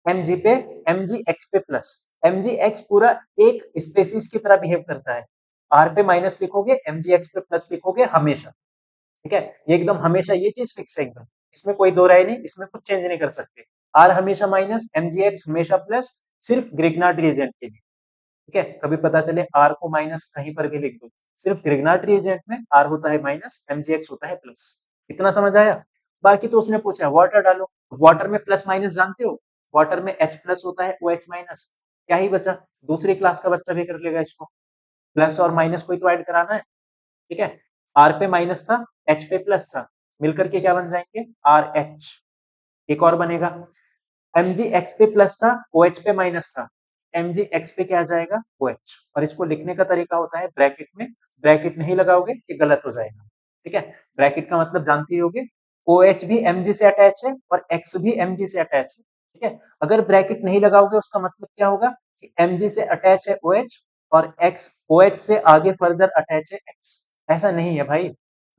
एम जी पे, एम जी एक्स पे प्लस। एम जी एक्स पूरा एक स्पेसिस की तरह बिहेव करता है, आर पे माइनस लिखोगे, एम जी एक्स पे प्लस लिखोगे हमेशा। ठीक है, ये एकदम हमेशा ये चीज फिक्स है एकदम, इसमें कोई दो राय नहीं, इसमें कुछ चेंज नहीं कर सकते। आर हमेशा माइनस, एम जी एक्स हमेशा प्लस, सिर्फ ग्रिग्नार्ड रिएजेंट के लिए। ठीक है, कभी पता चले आर को माइनस कहीं पर भी लिख दो, सिर्फ ग्रिग्नार्ड रिएजेंट में आर होता है माइनस, एम जी एक्स होता है प्लस। इतना समझ आया। बाकी तो उसने पूछा वाटर डालो, वाटर में प्लस माइनस जानते हो, वाटर में H प्लस होता है, OH माइनस, क्या ही बचा, दूसरी क्लास का बच्चा भी कर लेगा इसको, प्लस और माइनस कोई तो ऐड कराना है। ठीक है, आर पे माइनस था, H पे प्लस था, मिलकर के क्या बन जाएंगे, आर एच। एक और बनेगा, एम जी एक्स पे प्लस था, ओ एच पे माइनस था, एम जी एक्स पे क्या आ जाएगा, ओ एच। और इसको लिखने का तरीका होता है ब्रैकेट में, ब्रैकेट नहीं लगाओगे ये गलत हो जाएगा। ठीक है, ब्रैकेट का मतलब जानते ही होगे, ओ एच भी एम जी से अटैच है और एक्स भी एम जी से अटैच है। ठीक है, अगर ब्रैकेट नहीं लगाओगे उसका मतलब क्या होगा, कि एम जी से अटैच है ओ एच, और एक्स ओ एच से आगे फर्दर अटैच है एक्स। ऐसा नहीं है भाई,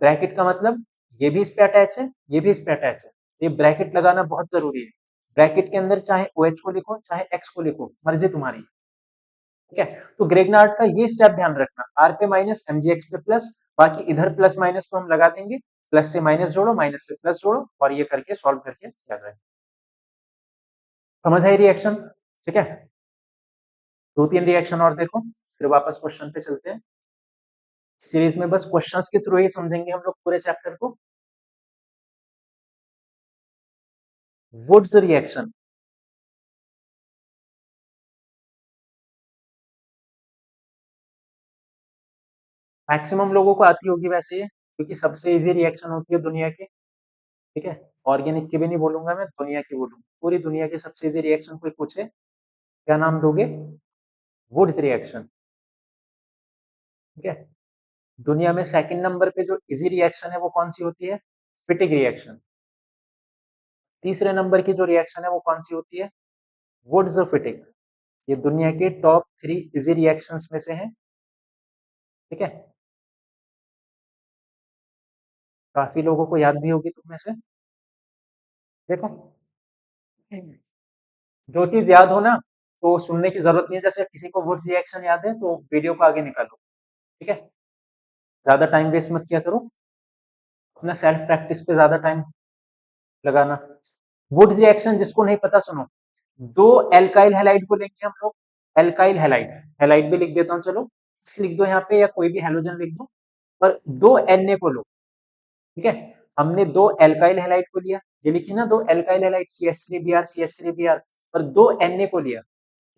ब्रैकेट का मतलब ये भी इस पे अटैच है, ये भी इस पे अटैच है, ये ब्रैकेट लगाना बहुत जरूरी है। ब्रैकेट के अंदर चाहे ओ एच को लिखो चाहे एक्स को लिखो, मर्जी तुम्हारी। ठीक है, तो ग्रेगनार्ड का ये स्टेप ध्यान रखना, आर पे माइनस, एम जी एक्स पे प्लस, बाकी इधर प्लस माइनस तो हम लगा देंगे, प्लस से माइनस जोड़ो, माइनस से प्लस जोड़ो, और ये करके सॉल्व करके आ जाए। समझ आई रिएक्शन। ठीक है, दो तीन रिएक्शन और देखो, फिर वापस क्वेश्चन पे चलते हैं। सीरीज में बस क्वेश्चंस के थ्रू ही समझेंगे हम लोग पूरे चैप्टर को। वुड्स रिएक्शन, मैक्सिमम लोगों को आती होगी वैसे ये, क्योंकि सबसे इजी रिएक्शन होती है दुनिया की। ठीक है, ऑर्गेनिक की भी नहीं बोलूंगा मैं, दुनिया की बोलूंगा, पूरी दुनिया की सबसे इजी रिएक्शन कोई पूछे, क्या नाम दोगे, वुड्स रिएक्शन। ठीक है, दुनिया में सेकंड नंबर पे जो इजी रिएक्शन है वो कौन सी होती है, फिटिक रिएक्शन। तीसरे नंबर की जो रिएक्शन है वो कौन सी होती है, वुड्स फिटिक। ये दुनिया के टॉप 3 इजी रिएक्शंस में से हैं। ठीक है, काफी लोगों को याद भी होगी तुम में से। देखो, जो चीज याद हो ना तो सुनने की जरूरत नहीं है। जैसे किसी को वुड्स रिएक्शन याद है तो वीडियो को आगे निकालो, ठीक है। ज्यादा टाइम वेस्ट मत किया करो, अपना सेल्फ प्रैक्टिस पे ज्यादा टाइम लगाना। वुड्स रिएक्शन जिसको नहीं पता सुनो, दो एल्काइल हैलाइड को लेंगे हम लोग। एल्काइल हैलाइड, हैलाइड भी लिख देता हूँ, चलो X लिख दो यहाँ पे या कोई भी हैलोजन लिख दो, और दो Na को लो, ठीक है। हमने दो एल्काइल हैलाइड को लिया, ये लिखी ना, दो एल्काइल हैलाइड CH3Br CH3Br, और दो Na को लिया,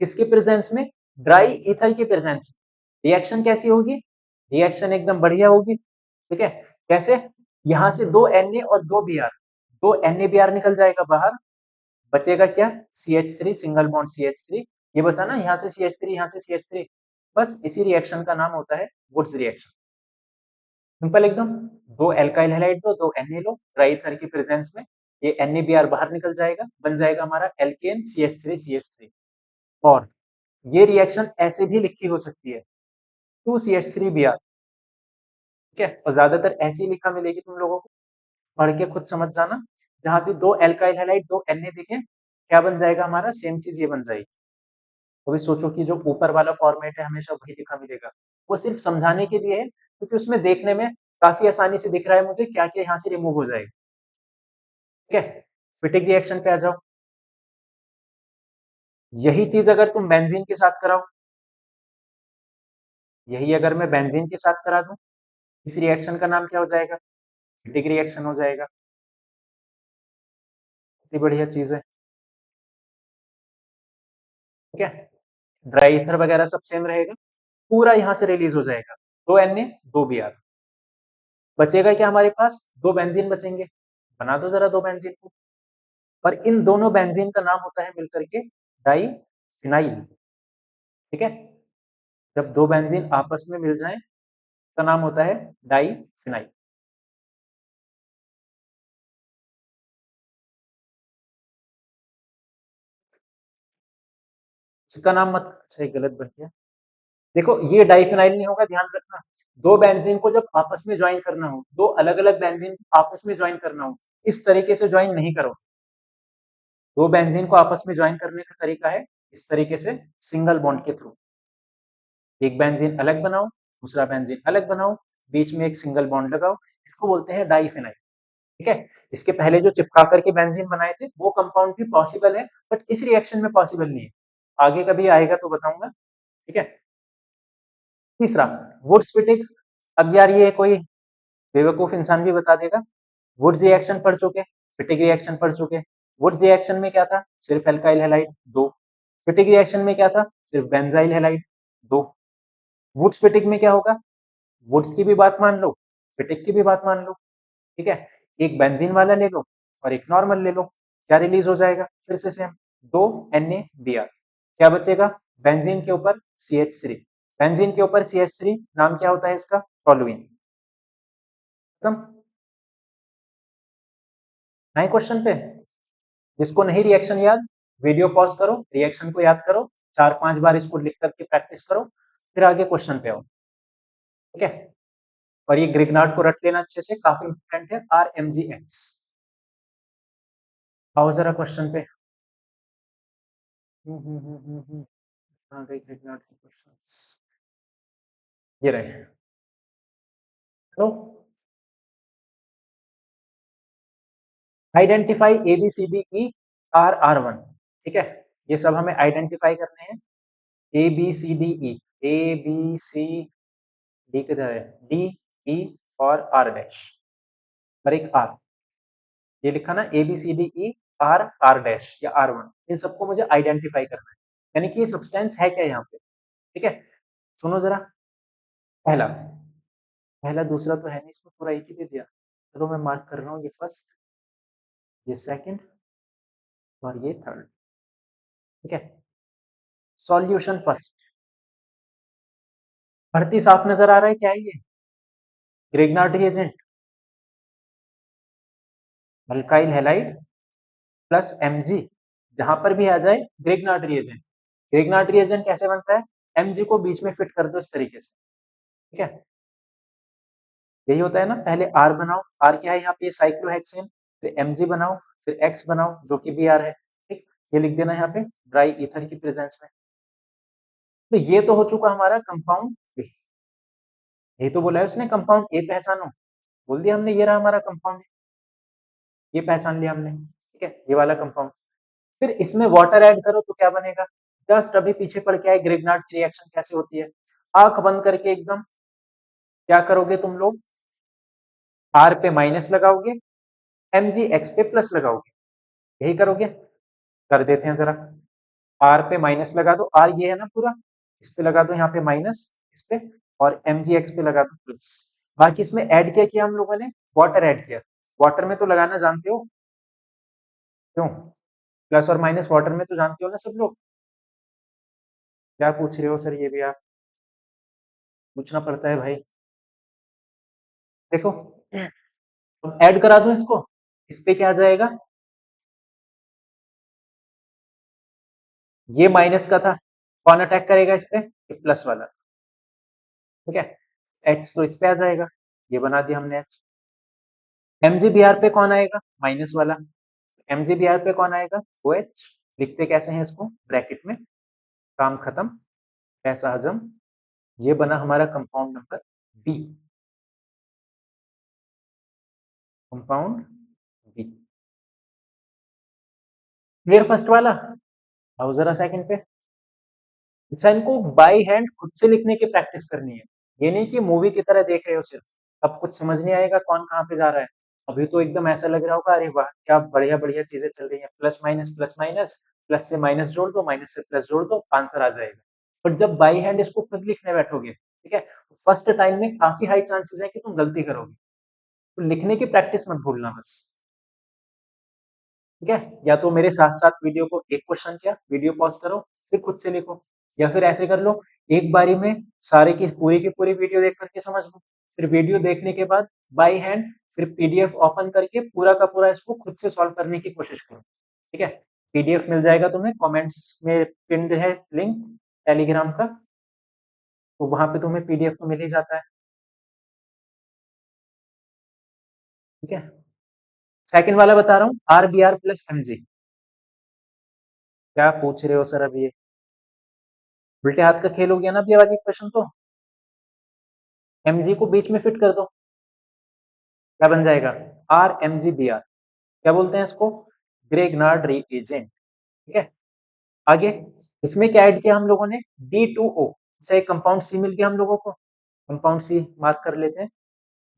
किसके प्रेजेंस में? ड्राई ईथर के प्रेजेंस में। रिएक्शन कैसी होगी? रिएक्शन एकदम बढ़िया होगी, ठीक है। कैसे? यहां से दो Na और दो Br, दो NaBr निकल जाएगा बाहर, बचेगा क्या? CH3, सिंगल बॉन्ड CH3, ये बचा ना, यहाँ से CH3 यहाँ से CH3। बस इसी रिएक्शन का नाम होता है वुड्स रिएक्शन। सिंपल एकदम। दो एल्काइल हैलाइड लो, दो Na लो, ड्राई ईथर की प्रेजेंस में ये NaBr बाहर निकल जाएगा, बन जाएगा हमारा एल्केन CH3CH3। और ये रिएक्शन ऐसे भी लिखी हो सकती है, 2CH3Br, ठीक है। और ज्यादातर ऐसी लिखा मिलेगी तुम लोगों को, पढ़ के खुद समझ जाना। जहां भी दो एल्काइल हैलाइड दो Na दिखे, क्या बन जाएगा हमारा? सेम चीज ये बन जाएगी। तो भी सोचो कि जो ऊपर वाला फॉर्मेट है हमेशा वही लिखा मिलेगा, वो सिर्फ समझाने के लिए है, क्योंकि उसमें देखने में काफी आसानी से दिख रहा है मुझे क्या क्या यहाँ से रिमूव हो जाएगा, ठीक है। फिटिक रिएक्शन पे आ जाओ। यही चीज अगर तुम बेंजीन के साथ कराओ, यही अगर मैं बेंजीन के साथ करा दूं, इस रिएक्शन का नाम क्या हो जाएगा? फिटिक रिएक्शन हो जाएगा। कितनी बढ़िया चीज है, ठीक है। ड्राई ईथर वगैरह सब सेम रहेगा, पूरा यहाँ से रिलीज हो जाएगा। दो Na दो Br, बचेगा क्या हमारे पास? दो बेंजीन बचेंगे। बना दो जरा दो बेंजीन को, और इन दोनों बेंजीन का नाम होता है मिलकर के डाई फिनाइल, ठीक है। जब दो बेंजीन आपस में मिल जाएं का नाम होता है डाई फिनाइल। इसका नाम मत, अच्छा ये गलत बन गया। देखो ये डाइफिनाइल नहीं होगा, ध्यान रखना। दो बेंजीन को जब आपस में ज्वाइन करना हो, दो अलग अलग बेंजीन आपस में ज्वाइन करना हो, इस तरीके से ज्वाइन नहीं करो। दो बेंजीन को आपस में ज्वाइन करने का तरीका है इस तरीके से, सिंगल बॉन्ड के थ्रू। एक बेंजीन अलग बनाओ, दूसरा बेंजीन अलग बनाओ, बीच में एक सिंगल बॉन्ड लगाओ, इसको बोलते हैं डाइफिनाइल, ठीक है। इसके पहले जो चिपका करके बेंजीन बनाए थे वो कंपाउंड भी पॉसिबल है, बट इस रिएक्शन में पॉसिबल नहीं है। आगे कभी आएगा तो बताऊंगा, ठीक है। तीसरा, वुड स्प्लिटिंग। अब यार ये कोई बेवकूफ इंसान भी बता देगा। वुड्स रिएक्शन पढ़ चुके, फिटिक रिएक्शन पढ़ चुके। वुड्स रिएक्शन में क्या था? सिर्फ एल्काइल हैलाइड दो। फिटिक रिएक्शन में क्या था? सिर्फ बेंजाइल हैलाइड दो। वुड्स फिटिक में क्या होगा? वुड्स की भी बात मान लो, फिटिक की भी बात मान लो, ठीक है। एक बेंजीन वाला ले लो और एक नॉर्मल ले लो, क्या रिलीज हो जाएगा? फिर से सेम, दो NaBr, क्या बचेगा? बेंजीन के ऊपर CH3, बेंजीन के ऊपर CH3, नाम क्या होता है इसका? टोलुइन। खत्म। नए क्वेश्चन पे, जिसको नहीं रिएक्शन याद, वीडियो पॉज करो, रिएक्शन को याद करो, 4-5 बार इसको लिख करके प्रैक्टिस करो, फिर आगे क्वेश्चन पे आओ, ठीक है। और ये ग्रिग्नार्ड को रट लेना अच्छे से, काफी इंपॉर्टेंट है, RMGX। आओ जरा क्वेश्चन पे। कहाँ गई ग्रिग्नार्ड की क्वेश्चंस? ये रहे। तो आइडेंटिफाई ABCDE R1, ठीक है। ये सब हमें आइडेंटिफाई करने हैं। ABCDE, ABCD किधर है? DE और R डैश, और एक R, ये लिखा ना ABCDE R डैश या R1। इन सबको मुझे आइडेंटिफाई करना है, यानी कि ये सब्सटेंस है क्या यहाँ पे, ठीक है। सुनो जरा, पहला, पहला दूसरा तो है नहीं, इसमें पूरा एक ही दे दिया। चलो मैं मार्क कर रहा हूँ, ये फर्स्ट, ये सेकंड और ये थर्ड, ठीक है। सॉल्यूशन फर्स्ट, भर्ती साफ नजर आ रहा है क्या है ये? Grignard reagent, alkyl halide plus Mg, जहां पर भी आ जाए ग्रिग्नार्ड रिएजेंट। ग्रिग्नार्ड रिएजेंट कैसे बनता है? Mg को बीच में फिट कर दो इस तरीके से, ठीक है। यही होता है ना, पहले आर बनाओ, आर क्या है यहाँ पे साइक्लोहेक्सेन, फिर एमजी बनाओ, फिर एक्स बनाओ जो कि बी आर है, ठीक। ये लिख देना यहाँ पे ड्राई ईथर की प्रेजेंस में। तो ये तो हो चुका हमारा कंपाउंड ए। ये तो बोला है उसने कंपाउंड ए पहचानो, बोल दिया हमने ये रहा हमारा कंपाउंड, ये पहचान लिया हमने, ठीक है, ये वाला कंपाउंड। फिर इसमें वाटर ऐड करो तो क्या बनेगा, जस्ट अभी पीछे पड़ के आए ग्रिग्नार्ड की रिएक्शन कैसे होती है। आंख बंद करके एकदम क्या करोगे तुम लोग, आर पे माइनस लगाओगे, एम जी एक्स पे प्लस लगाओगे, यही करोगे। कर देते हैं जरा, आर पे माइनस लगा दो, आर ये है ना पूरा, इस पे लगा दो यहाँ पे माइनस, इस पे, और एम जी एक्स पे लगा दो प्लस। बाकी इसमें ऐड क्या किया हम लोगों ने, वाटर ऐड किया। वाटर में तो लगाना जानते हो, क्यों, प्लस और माइनस वाटर में तो जानते हो ना सब लोग। क्या पूछ रहे हो सर, ये भी आप पूछना पड़ता है भाई। देखो, अब ऐड करा दूं इसको, इस पे क्या आ जाएगा, ये माइनस का था, कौन अटैक करेगा इस पे, ये प्लस वाला, ठीक है। एच तो इस पे आ जाएगा, ये बना दिया हमने एच। एमजीबीआर पे कौन आएगा, माइनस वाला, एमजीबीआर पे कौन आएगा, ओ एच। लिखते कैसे हैं इसको, ब्रैकेट में, काम खत्म, पैसा हजम। ये बना हमारा compound number B, compound B. Clear first वाला। आओ जरा सेकंड पे। अच्छा, इनको बाई हैंड खुद से लिखने की प्रैक्टिस करनी है, ये नहीं कि मूवी की तरह देख रहे हो सिर्फ, अब कुछ समझ नहीं आएगा कौन कहाँ पे जा रहा है। अभी तो एकदम ऐसा लग रहा होगा, अरे वाह क्या बढ़िया बढ़िया चीजें चल रही हैं, plus minus plus minus, plus से माइनस जोड़ दो, माइनस से प्लस जोड़ दो, आंसर आ जाएगा। पर जब बाई हैंड इसको खुद लिखने बैठोगे, ठीक है, फर्स्ट टाइम में काफी हाई चांसेस है कि तुम गलती करोगे, तो लिखने की प्रैक्टिस मत भूलना बस, ठीक है। या तो मेरे साथ साथ वीडियो को, एक क्वेश्चन क्या, वीडियो पॉज करो, फिर खुद से लिखो, या फिर ऐसे कर लो, एक बारी में सारे की पूरी वीडियो देख करके समझ लो, फिर वीडियो देखने के बाद बाय हैंड, फिर पीडीएफ ओपन करके पूरा का पूरा इसको खुद से सॉल्व करने की कोशिश करो, ठीक है। पीडीएफ मिल जाएगा तुम्हें, कमेंट्स में पिन्ड है लिंक टेलीग्राम का, तो वहां पे तुम्हें पीडीएफ तो मिल ही जाता है, ठीक है। सेकंड वाला बता रहा हूँ, R B R plus M G. क्या पूछ रहे हो सर अभी ये, उल्टे हाथ का खेल हो गया ना अब ये वाली क्वेश्चन तो। mg को बीच में फिट कर दो, क्या बन जाएगा, R M G B R. क्या बोलते हैं इसको, ग्रेगनार्ड रीएजेंट, ठीक है। आगे इसमें क्या ऐड किया हम लोगों ने, D2O, अच्छा एक कंपाउंड सी मिल गया हम लोगों को, कंपाउंड सी मार्क कर लेते हैं,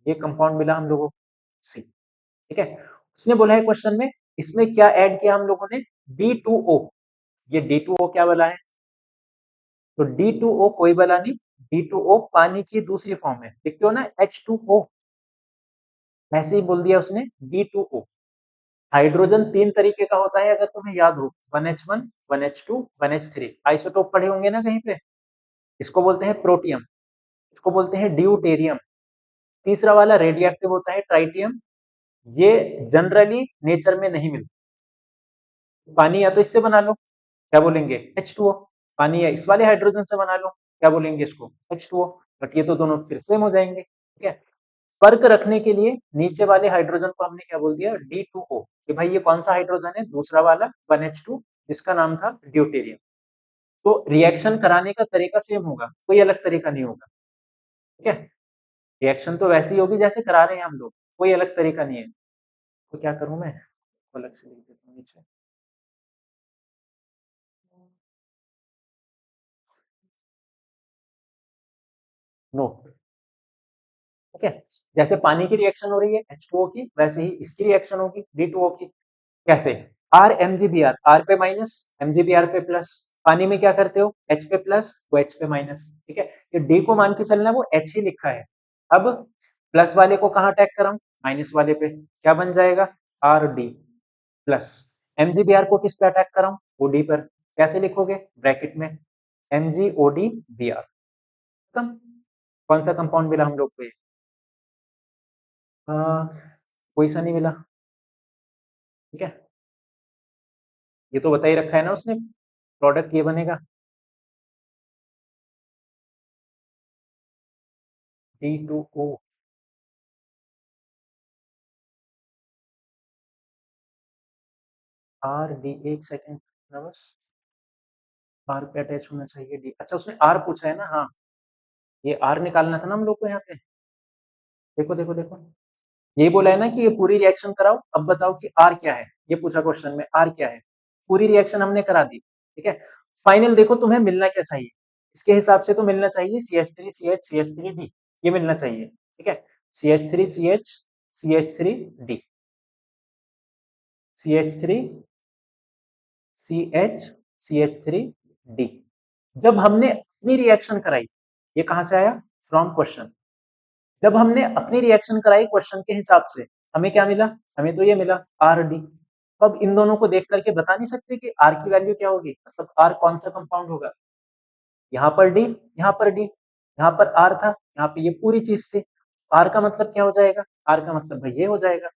ये कंपाउंड मिला हम लोगों को सी, ठीक है। उसने बोला है क्वेश्चन में, इसमें क्या ऐड किया हम लोगों ने, D2O। ये D2O क्या वाला है, तो D2O कोई वाला नहीं, D2O पानी की दूसरी फॉर्म है, लिखते हो ना H2O, ऐसे ही बोल दिया उसने, D2O। हाइड्रोजन तीन तरीके का होता है अगर तुम्हें याद हो, 1H1, 1H2, 1H3, आइसोटोप पढ़े होंगे ना कहीं पे। इसको बोलते हैं प्रोटियम, इसको बोलते हैं ड्यूटेरियम। तीसरा वाला रेडियो एक्टिव होता है, ट्राइटियम। ये जनरली नेचर में नहीं मिलता, पानी या तो इससे बना लो, क्या बोलेंगे, H2O। पानी या इस वाले हाइड्रोजन से बना लो, क्या बोलेंगे इसको, H2O। बट ये तो दोनों फिर सेम हो जाएंगे, ठीक है। फर्क रखने के लिए नीचे वाले हाइड्रोजन को हमने क्या बोल दिया, D2O, कि भाई ये कौन सा हाइड्रोजन है, दूसरा वाला 1H2, जिसका नाम था ड्यूटेरियम। तो रिएक्शन कराने का तरीका सेम होगा, कोई अलग तरीका नहीं होगा, ठीक है। रिएक्शन तो वैसी होगी जैसे करा रहे हैं हम लोग, कोई अलग तरीका नहीं है। तो क्या करूं मैं, अलग से लिख देता हूं नीचे, नो, ठीक है। जैसे पानी की रिएक्शन हो रही है H2O की, वैसे ही इसकी रिएक्शन होगी D2O की। कैसे, R M G B R, R पे minus, M G B R पे प्लस। पानी में क्या करते हो, एच पे प्लस, वो एच पे माइनस, ठीक है। ये डी को मान के चलना, वो एच ही लिखा है। अब प्लस वाले को कहाँ अटैक कराऊं, माइनस वाले पे, क्या बन जाएगा, R D plus. M G B R को किस पे अटैक कराऊं, ओ डी पर, कैसे लिखोगे, ब्रैकेट में M G O D B R, खत्म। कौन सा कंपाउंड मिला हम लोग को ये, कोई सा नहीं मिला, ठीक है। ये तो बता ही रखा है ना उसने, प्रोडक्ट ये बनेगा D2O, आर डी, एक सेकेंड बस, आर पे अटैच होना चाहिए डी। अच्छा उसने आर पूछा है ना, हाँ ये आर निकालना था ना हम लोग को यहाँ पे। देखो देखो देखो, ये बोला है ना कि ये पूरी रिएक्शन कराओ, अब बताओ कि आर क्या है, ये पूछा क्वेश्चन में आर क्या है। पूरी रिएक्शन हमने करा दी, ठीक है। फाइनल देखो तुम्हें मिलना क्या चाहिए, इसके हिसाब से तो मिलना चाहिए CH3 CH CH3D, ये मिलना चाहिए, ठीक है। CH3 CH CH3D, CH3 CH CH3D। जब हमने अपनी रिएक्शन कराई, ये कहां से आया, फ्रॉम क्वेश्चन। जब हमने अपनी रिएक्शन कराई क्वेश्चन के हिसाब से, हमें क्या मिला, हमें तो ये मिला आर डी। अब इन दोनों को देख करके बता नहीं सकते कि आर की वैल्यू क्या होगी, मतलब आर कौन सा कंपाउंड होगा। यहाँ पर डी, यहाँ पर डी, यहाँ पर आर था, यहाँ पे ये पूरी चीज थी। आर का मतलब क्या हो जाएगा, आर का मतलब भाई ये हो जाएगा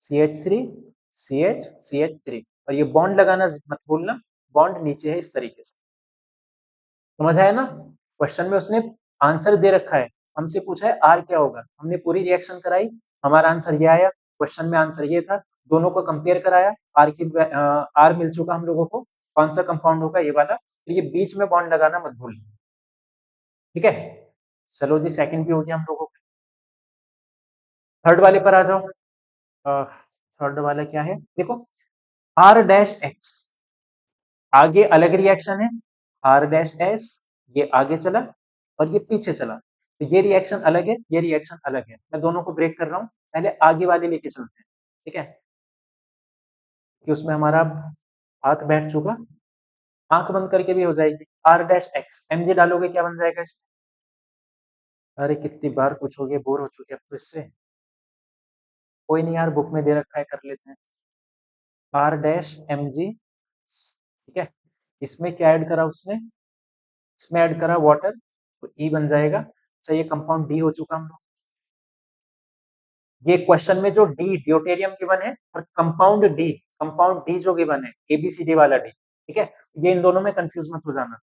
CH3 CH CH3। और ये बॉन्ड लगाना मत भूलना, बॉन्ड नीचे है इस तरीके से, समझ आया ना। क्वेश्चन में उसने आंसर दे रखा है, हमसे पूछा है आर क्या होगा, हमने पूरी रिएक्शन कराई, हमारा आंसर ये आया। क्वेश्चन में आंसर ये था, दोनों को कंपेयर कराया, आर की आर मिल चुका हम लोगों को, कौन सा कंपाउंड होगा ये वाला। तो ये बीच में बॉन्ड लगाना मत भूलना, ठीक है। चलो जी, सेकंड भी हो गया हम लोगों का। थर्ड वाले पर आ जाओ। थर्ड वाला क्या है, देखो आर डैश एक्स, आगे अलग रिएक्शन है, आर डैश एस, ये आगे चला और ये पीछे चला, तो ये रिएक्शन अलग है, ये रिएक्शन अलग है। मैं दोनों को ब्रेक कर रहा हूँ, पहले आगे वाले लेके चलते हैं, ठीक है, कि उसमें हमारा हाथ बैठ चुका, आंख बंद करके भी हो जाएगी। R dash X, M G डालोगे क्या बन जाएगा इसमें, अरे कितनी बार पूछोगे, बोर हो चुके अब तो इससे। कोई नहीं यार, बुक में दे रखा है, कर लेते हैं। आर डैश एम जी, ठीक है। इसमें क्या ऐड करा उसने, इसमें ऐड करा वाटर, तो ई बन जाएगा। अच्छा ये कंपाउंड डी हो चुका हम लोग। ये क्वेश्चन में जो डी ड्यूटेरियम गिवन है, और कंपाउंड डी जो गिवन है एबीसीडी वाला डी, ठीक है। ये इन दोनों में कंफ्यूज मत हो जाना।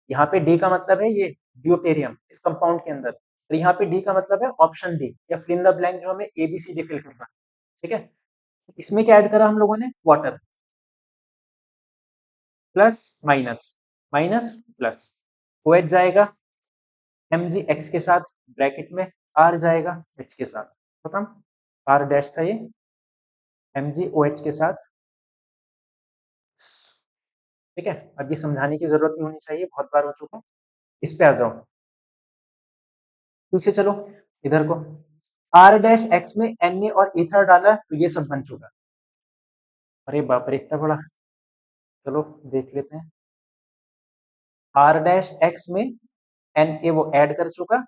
यहाँ पे डी का मतलब है ये ड्यूटेरियम इस कंपाउंड के अंदर, और यहाँ पे डी का मतलब है ऑप्शन डी या फिल इन द ब्लैंक जो हमें एबीसीडी फिल करना है, ठीक है। इसमें क्या ऐड करा हम लोगों ने, water, plus minus, minus plus, O H जाएगा एम जी एक्स के साथ, ब्रैकेट में आर जाएगा एच के साथ, खत्म। आर डैश था ये, एम जी ओ एच के साथ, ठीक है। अब ये समझाने की जरूरत नहीं होनी चाहिए, बहुत बार हो चुका। इस पे आ जाओ, पीछे चलो इधर को। आर डैश एक्स में एन ए और इथर डाला तो ये सब बन चुका। अरे बाप रे इतना बड़ा, चलो देख लेते हैं। आर डैश एक्स में एन ए वो ऐड कर चुका,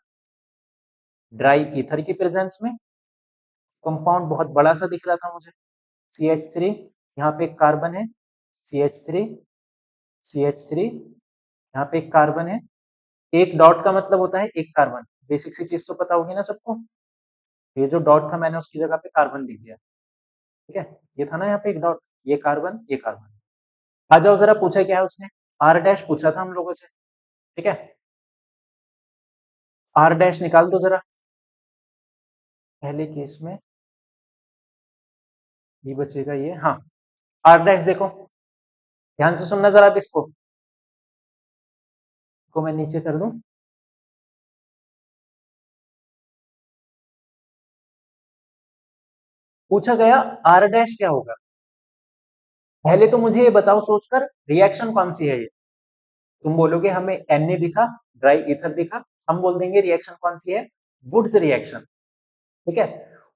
ड्राई ईथर की प्रेजेंस में। कंपाउंड बहुत बड़ा सा दिख रहा था मुझे, CH3, यहाँ पे एक कार्बन है, CH3 CH3, यहाँ पे एक कार्बन है। एक डॉट का मतलब होता है एक कार्बन, बेसिक सी चीज तो पता होगी ना सबको। ये जो डॉट था मैंने उसकी जगह पे कार्बन लिख दिया, ठीक है। ये था ना यहाँ पे एक डॉट, ये कार्बन ये कार्बन। आ जाओ जरा, पूछा क्या है उसने, आर डैश पूछा था हम लोगों से, ठीक है। आर डैश निकाल दो जरा, पहले केस में ये बचेगा ये, हाँ। आर डैश देखो, ध्यान से सुनना जरा अब इसको, को मैं नीचे कर दूं। पूछा गया आर डैश क्या होगा, पहले तो मुझे ये बताओ सोचकर रिएक्शन कौन सी है ये। तुम बोलोगे हमें Na दिखा, ड्राई ईथर दिखा, हम बोल देंगे रिएक्शन कौन सी है, वुड्स रिएक्शन, ठीक है।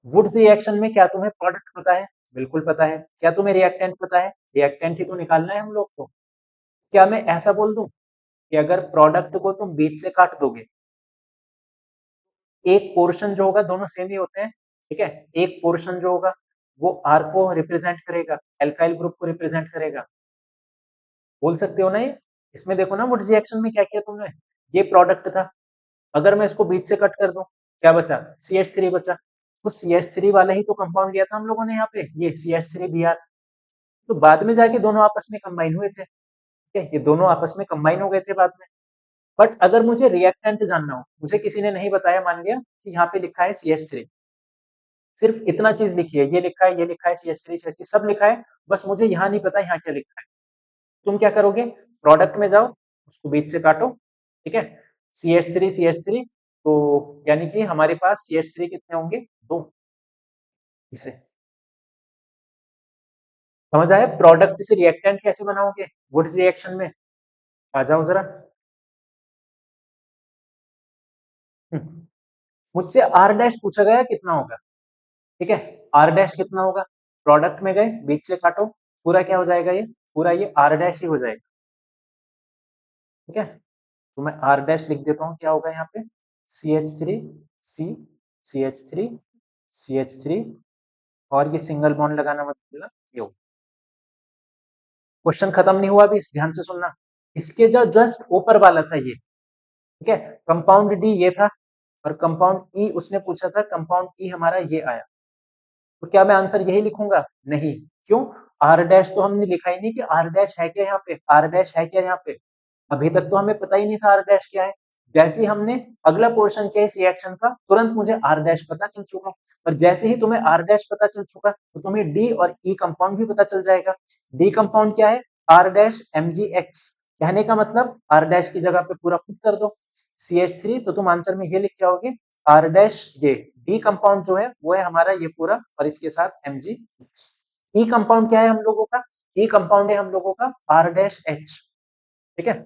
वुड्स रिएक्शन में क्या तुम्हें प्रोडक्ट पता है, बिल्कुल पता है। क्या तुम्हें रिएक्टेंट पता है, रिएक्टेंट ही तो निकालना है हम लोग को। क्या मैं ऐसा बोल दूं कि अगर प्रोडक्ट को तुम बीच से काट दोगे, एक पोर्शन जो होगा, दोनों सेम ही होते हैं, ठीक है। एक पोर्शन जो होगा वो आर को रिप्रेजेंट करेगा, एल्काइल ग्रुप को रिप्रेजेंट करेगा, बोल सकते हो ना ये। इसमें देखो ना वुड्स रिएक्शन में क्या किया तुमने, ये प्रोडक्ट था, अगर मैं इसको बीच से कट कर दूं, क्या बचा, CH3 बचा। तो CH3 वाला ही तो कंपाउंड लिया था हम लोगों ने यहाँ पे, ये CH3Br। तो बाद में जाके दोनों आपस में कंबाइन हुए थे, ठीक है, ये दोनों आपस में कंबाइन हो गए थे बाद में। बट अगर मुझे रिएक्टेंट जानना हो, मुझे किसी ने नहीं बताया, मान लिया कि यहाँ पे लिखा है CH3, सिर्फ इतना चीज लिखी है, ये लिखा है, ये लिखा है, CH3 CH3 सब लिखा है, बस मुझे यहाँ नहीं पता यहाँ क्या लिखा है। तुम क्या करोगे, प्रोडक्ट में जाओ, उसको बीच से काटो, ठीक है, CH3 CH3, तो यानी कि हमारे पास CH3 कितने होंगे, 2। इसे समझ आया, प्रोडक्ट से रिएक्टेंट कैसे बनाओगे वुड्स रिएक्शन में, आ जाओ जरा। मुझसे आर डैश पूछा गया कितना होगा, ठीक है, आर डैश कितना होगा, प्रोडक्ट में गए, बीच से काटो, पूरा क्या हो जाएगा, ये पूरा ये आर डैश ही हो जाएगा, ठीक है। तो मैं आर डैश लिख देता हूँ, क्या होगा यहाँ पे, CH3 C CH3 CH3, और ये सिंगल बॉन्ड लगाना मत भूलना, ये हो। क्वेश्चन खत्म नहीं हुआ अभी, ध्यान से सुनना, इसके जो जस्ट ऊपर वाला था ये, ठीक है, कंपाउंड डी ये था, और कंपाउंड ई उसने पूछा था, कंपाउंड ई हमारा ये आया, तो क्या मैं आंसर यही लिखूंगा, नहीं, क्यों, आर डैश तो हमने लिखा ही नहीं कि आर डैश है क्या यहाँ पे, आर डैश है क्या यहाँ पे, अभी तक तो हमें पता ही नहीं था आर डैश क्या है। जैसे ही हमने अगला पोर्शन किया इस रिएक्शन का, तुरंत मुझे आर डैश पता चल चुका, और जैसे ही तुम्हें आर डैश पता चल चुका, तो तुम्हें डी और ई कंपाउंड भी पता चल जाएगा। डी कंपाउंड क्या है, आर डैश MgX, कहने का मतलब आर डैश की जगह पे पूरा पुट कर दो CH3, तो तुम आंसर में ये लिख के आओगे, आर डैश, ये डी कंपाउंड जो है वो है हमारा ये पूरा, और इसके साथ MgX। ई कंपाउंड क्या है हम लोगों का, ई कंपाउंड है हम लोगों का आर डैश H, ठीक है,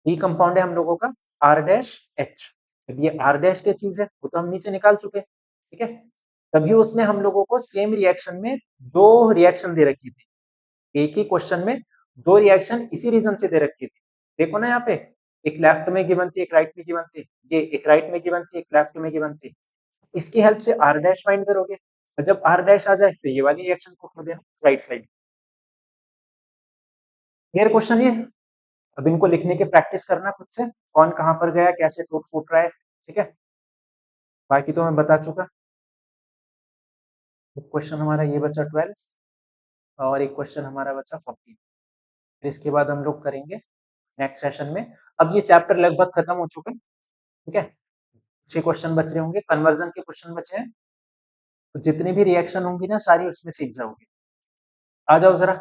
ई कंपाउंड है हम लोगों का आर डैश एच। अब ये आर डैश क्या चीज है वो तो हम नीचे निकाल चुके, ठीक है, तभी उसने हम लोगों को सेम रिएक्शन में दो रिएक्शन दे रखी थी, एक ही क्वेश्चन में दो रिएक्शन इसी रीजन से दे रखी थी। देखो ना यहाँ पे, एक लेफ्ट में गिवन थी, एक राइट में गिवन थी, ये एक राइट में गिवन थी, एक लेफ्ट में गिवन थी, इसकी हेल्प से आर डैश फाइंड करोगे, और जब आर डैश आ जाए फिर ये वाली रिएक्शन को कर देना राइट साइड। क्लियर क्वेश्चन ये, अब इनको लिखने की प्रैक्टिस करना खुद से, कौन कहाँ पर गया, कैसे टूट फूट रहा है, ठीक है, बाकी तो मैं बता चुका। एक क्वेश्चन हमारा ये बचा 12, और एक क्वेश्चन हमारा बचा 14, फिर इसके बाद हम लोग करेंगे नेक्स्ट सेशन में। अब ये चैप्टर लगभग खत्म हो चुका है, ठीक है, 6 क्वेश्चन बच रहे होंगे, कन्वर्जन के क्वेश्चन बचे हैं, तो जितनी भी रिएक्शन होंगी ना सारी उसमें सीख जाओगे। आ जाओ जरा,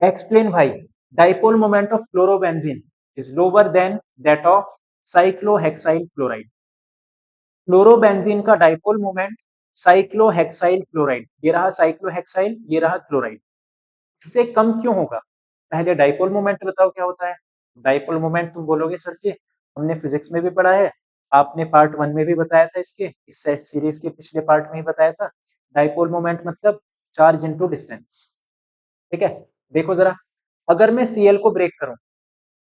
एक्सप्लेन भाई, dipole moment of chlorobenzene is lower than that of cyclohexyl chloride. Chlorobenzene का डाइपोल मोमेंट साइक्लोहेक्साइल क्लोराइड, ये रहा साइक्लोहेक्साइल, ये रहा क्लोराइड, इससे कम क्यों होगा, पहले डाइपोल मोमेंट बताओ क्या होता है। डाइपोल मोमेंट तुम बोलोगे सर जी हमने फिजिक्स में भी पढ़ा है, आपने पार्ट 1 में भी बताया था, इसके इस सीरीज के पिछले पार्ट में ही बताया था, डाइपोल मोमेंट मतलब चार्ज इनटू डिस्टेंस, ठीक है। देखो जरा, अगर मैं Cl को ब्रेक करूं,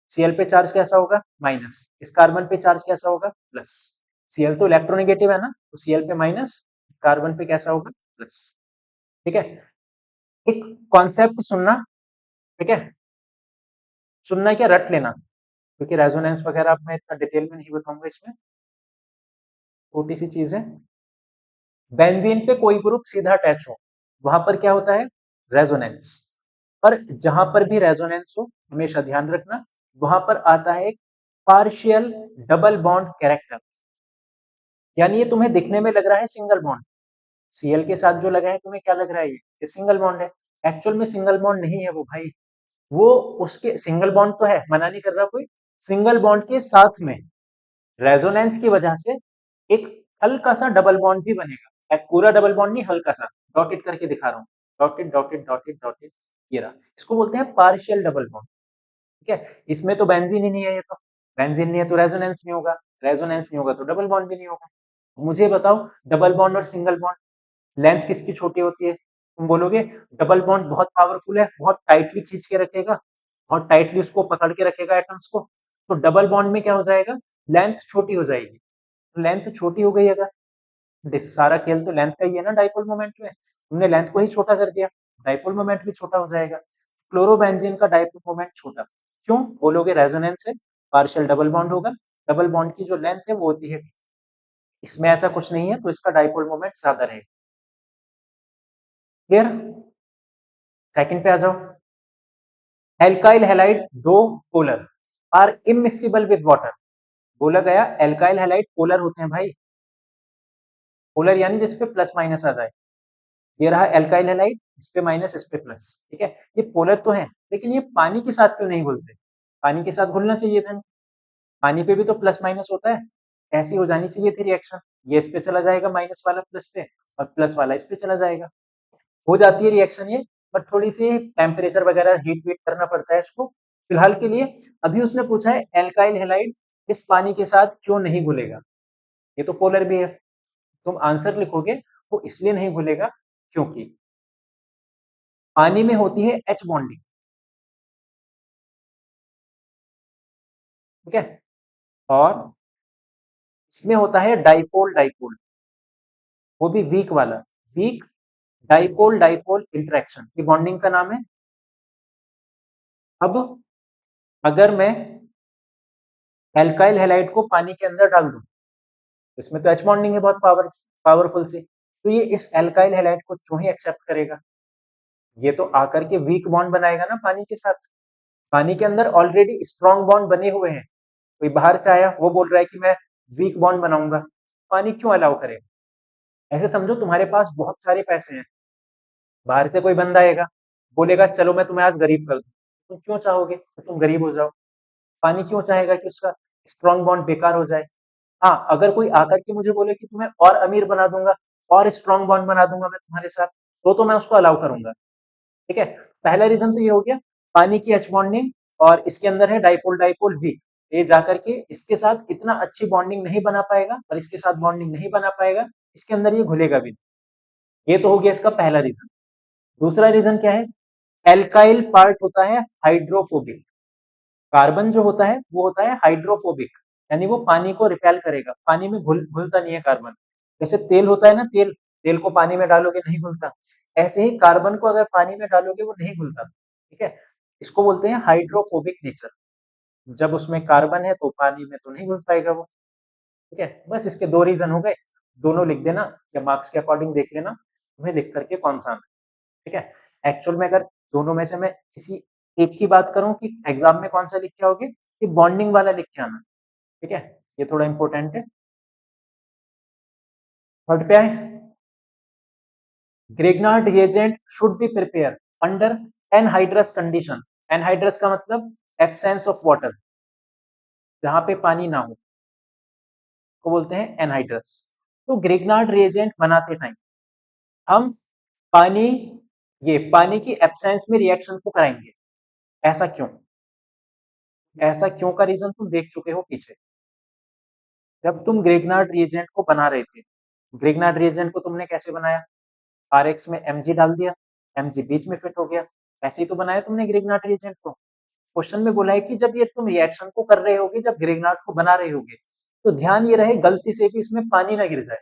Cl पे चार्ज कैसा होगा, माइनस, इस कार्बन पे चार्ज कैसा होगा, प्लस, Cl तो इलेक्ट्रोनेगेटिव है ना, तो Cl पे माइनस, कार्बन पे कैसा होगा, प्लस, ठीक है। एक कॉन्सेप्ट सुनना, ठीक है, सुनना क्या रट लेना, क्योंकि रेजोनेंस वगैरह अब मैं इतना डिटेल में नहीं बताऊंगा, इसमें छोटी सी चीज है, बेंजीन पे कोई ग्रुप सीधा अटैच हो, वहां पर क्या होता है, रेजोनेंस, पर जहां पर भी रेजोनेंस हो हमेशा ध्यान रखना, वहां पर आता है एक पार्शियल डबल बॉन्ड कैरेक्टर, यानी ये तुम्हें दिखने में लग रहा है सिंगल बॉन्ड, Cl के साथ जो लगा है तुम्हें क्या लग रहा है, ये सिंगल बॉन्ड है, एक्चुअल में सिंगल बॉन्ड नहीं है वो भाई, वो उसके सिंगल बॉन्ड तो है, मना नहीं कर रहा कोई, सिंगल बॉन्ड के साथ में रेजोनेंस की वजह से एक हल्का सा डबल बॉन्ड भी बनेगा, एक पूरा डबल बॉन्ड नहीं, हल्का सा, डॉटेड करके दिखा रहा हूँ, डॉटेड डॉटेड डॉटेड डॉटेड, ये रहा, इसको बोलते हैं पार्शियल डबल बॉन्ड, ठीक है। इसमें तो बेंजीन ही नहीं है, ये तो बेंजीन नहीं है तो रेजोनेंस नहीं होगा, रेजोनेंस नहीं होगा तो डबल बॉन्ड भी नहीं होगा। मुझे बताओ, डबल बॉन्ड और सिंगल बॉन्ड लेंथ किसकी छोटी होती है, तुम बोलोगे डबल बॉन्ड बहुत पावरफुल है, बहुत टाइटली खींच के रखेगा, बहुत टाइटली उसको पकड़ के रखेगा एटम्स को, तो डबल बॉन्ड में क्या हो जाएगा, लेंथ छोटी हो जाएगी, लेंथ छोटी हो गई, अगर सारा खेल तो लेंथ का ही है ना, डाइपोल मोमेंट में तुमने लेंथ को ही छोटा कर दिया, डाइपोल मोमेंट भी छोटा हो जाएगा। क्लोरोबेंजीन का डाइपोल मोमेंट छोटा क्यों, बोलोगे रेजोनेंस है, पार्शियल डबल बॉन्ड होगा, डबल बॉन्ड की जो लेंथ है वो होती है, इसमें ऐसा कुछ नहीं है, तो इसका डाइपोल मोमेंट ज्यादा रहेगा। क्लियर, सेकंड पे आ जाओ, एल्काइल हैलाइड दो polar or immiscible with water, बोला गया एल्काइल हैलाइड पोलर होते हैं भाई, पोलर यानी जिसपे प्लस माइनस आ जाए। ये रहा एल्काइल हैलाइड, इस पे माइनस, इस पे प्लस, ठीक है। ये पोलर तो है, लेकिन ये पानी के साथ क्यों नहीं घुलते? पानी के साथ घुलना चाहिए था, पानी पे भी तो प्लस माइनस होता है, ऐसी हो जानी चाहिए थी रिएक्शन। ये इस पे चला जाएगा माइनस वाला प्लस पे, और प्लस वाला इस पे चला जाएगा, हो जाती है रिएक्शन ये। पर थोड़ी सी टेम्परेचर वगैरह हीट वीट करना पड़ता है इसको। फिलहाल के लिए अभी उसने पूछा है एल्काइल हैलाइड इस पानी के साथ क्यों नहीं घुलेगा। ये तो पोलर भी है, तुम आंसर लिखोगे वो इसलिए नहीं घुलेगा क्योंकि पानी में होती है एच बॉन्डिंग, ठीक है, और इसमें होता है डाइपोल डाइपोल, वो भी वीक वाला, वीक डाइपोल डाइपोल इंटरेक्शन, ये बॉन्डिंग का नाम है। अब अगर मैं एल्काइल हैलाइड को पानी के अंदर डाल दूं, इसमें तो एच बॉन्डिंग है बहुत पावरफुल से, तो ये इस एल्काइल हैलाइड को क्यों ही एक्सेप्ट करेगा? ये तो आकर के वीक बॉन्ड बनाएगा ना पानी के साथ। पानी के अंदर ऑलरेडी स्ट्रॉन्ग बॉन्ड बने हुए हैं, कोई बाहर से आया वो बोल रहा है कि मैं वीक बॉन्ड बनाऊंगा, पानी क्यों अलाउ करेगा? ऐसे समझो तुम्हारे पास बहुत सारे पैसे हैं, बाहर से कोई बंदा आएगा, बोलेगा चलो मैं तुम्हें आज गरीब कर दूं, तुम क्यों चाहोगे कि तुम गरीब हो जाओ? पानी क्यों चाहेगा कि उसका स्ट्रॉन्ग बॉन्ड बेकार हो जाए? हाँ, अगर कोई आकर के मुझे बोले कि तुम्हें और अमीर बना दूंगा, और स्ट्रॉन्ग बॉन्ड बना दूंगा मैं तुम्हारे साथ, तो मैं उसको अलाउ करूंगा, ठीक है। पहला रीजन तो ये हो गया, पानी की एच बॉन्डिंग, और इसके अंदर है डाइपोल डाइपोल वीक, ये जाकर के इसके साथ इतना अच्छी बॉन्डिंग नहीं बना पाएगा, और इसके साथ बॉन्डिंग नहीं बना पाएगा, इसके अंदर ये घुलेगा भी नहीं। ये तो हो गया इसका पहला रीजन। दूसरा रीजन क्या है? एल्काइल पार्ट होता है हाइड्रोफोबिक, कार्बन जो होता है वो होता है हाइड्रोफोबिक, यानी वो पानी को रिपेल करेगा, पानी में घुलता नहीं है कार्बन। जैसे तेल होता है ना, तेल तेल को पानी में डालोगे नहीं घुलता, ऐसे ही कार्बन को अगर पानी में डालोगे वो नहीं घुलता, ठीक है। इसको बोलते हैं हाइड्रोफोबिक नेचर। जब उसमें कार्बन है तो पानी में तो नहीं घुल पाएगा वो, ठीक है। बस इसके दो रीजन हो गए, दोनों लिख देना या मार्क्स के अकॉर्डिंग देख लेना तुम्हें लिख करके कौन सा आना है, ठीक है। एक्चुअल में अगर दोनों में से मैं किसी एक की बात करूं कि एग्जाम में कौन सा लिख के आओगे, कि बॉन्डिंग वाला लिख के आना, ठीक है, ये थोड़ा इंपॉर्टेंट है। थर्ड पे आए, Grignard reagent should be prepare under anhydrous condition. Anhydrous का मतलब एब्सेंस ऑफ वाटर, जहां पे पानी ना हो को बोलते हैं एनहाइड्रस। तो ग्रेगनार्ड रिएजेंट बनाते टाइम हम पानी, ये पानी की एब्सेंस में रिएक्शन को कराएंगे, ऐसा क्यों? ऐसा क्यों का रीजन तुम देख चुके हो पीछे, जब तुम ग्रेगनार्ड रिएजेंट को बना रहे थे। ग्रेगनार्ड रिएजेंट को तुमने कैसे बनाया? आरएक्स में एमजी डाल दिया, एमजी बीच में फिट हो गया, ऐसे ही तो बनाया तुमने ग्रेगनार्ड रिएजेंट को। क्वेश्चन में बोला है कि जब ये तुम रिएक्शन को कर रहे होगे, जब ग्रेगनार्ड को बना रहे होगे, तो ध्यान ये रहे गलती से भी इसमें पानी ना गिर जाए।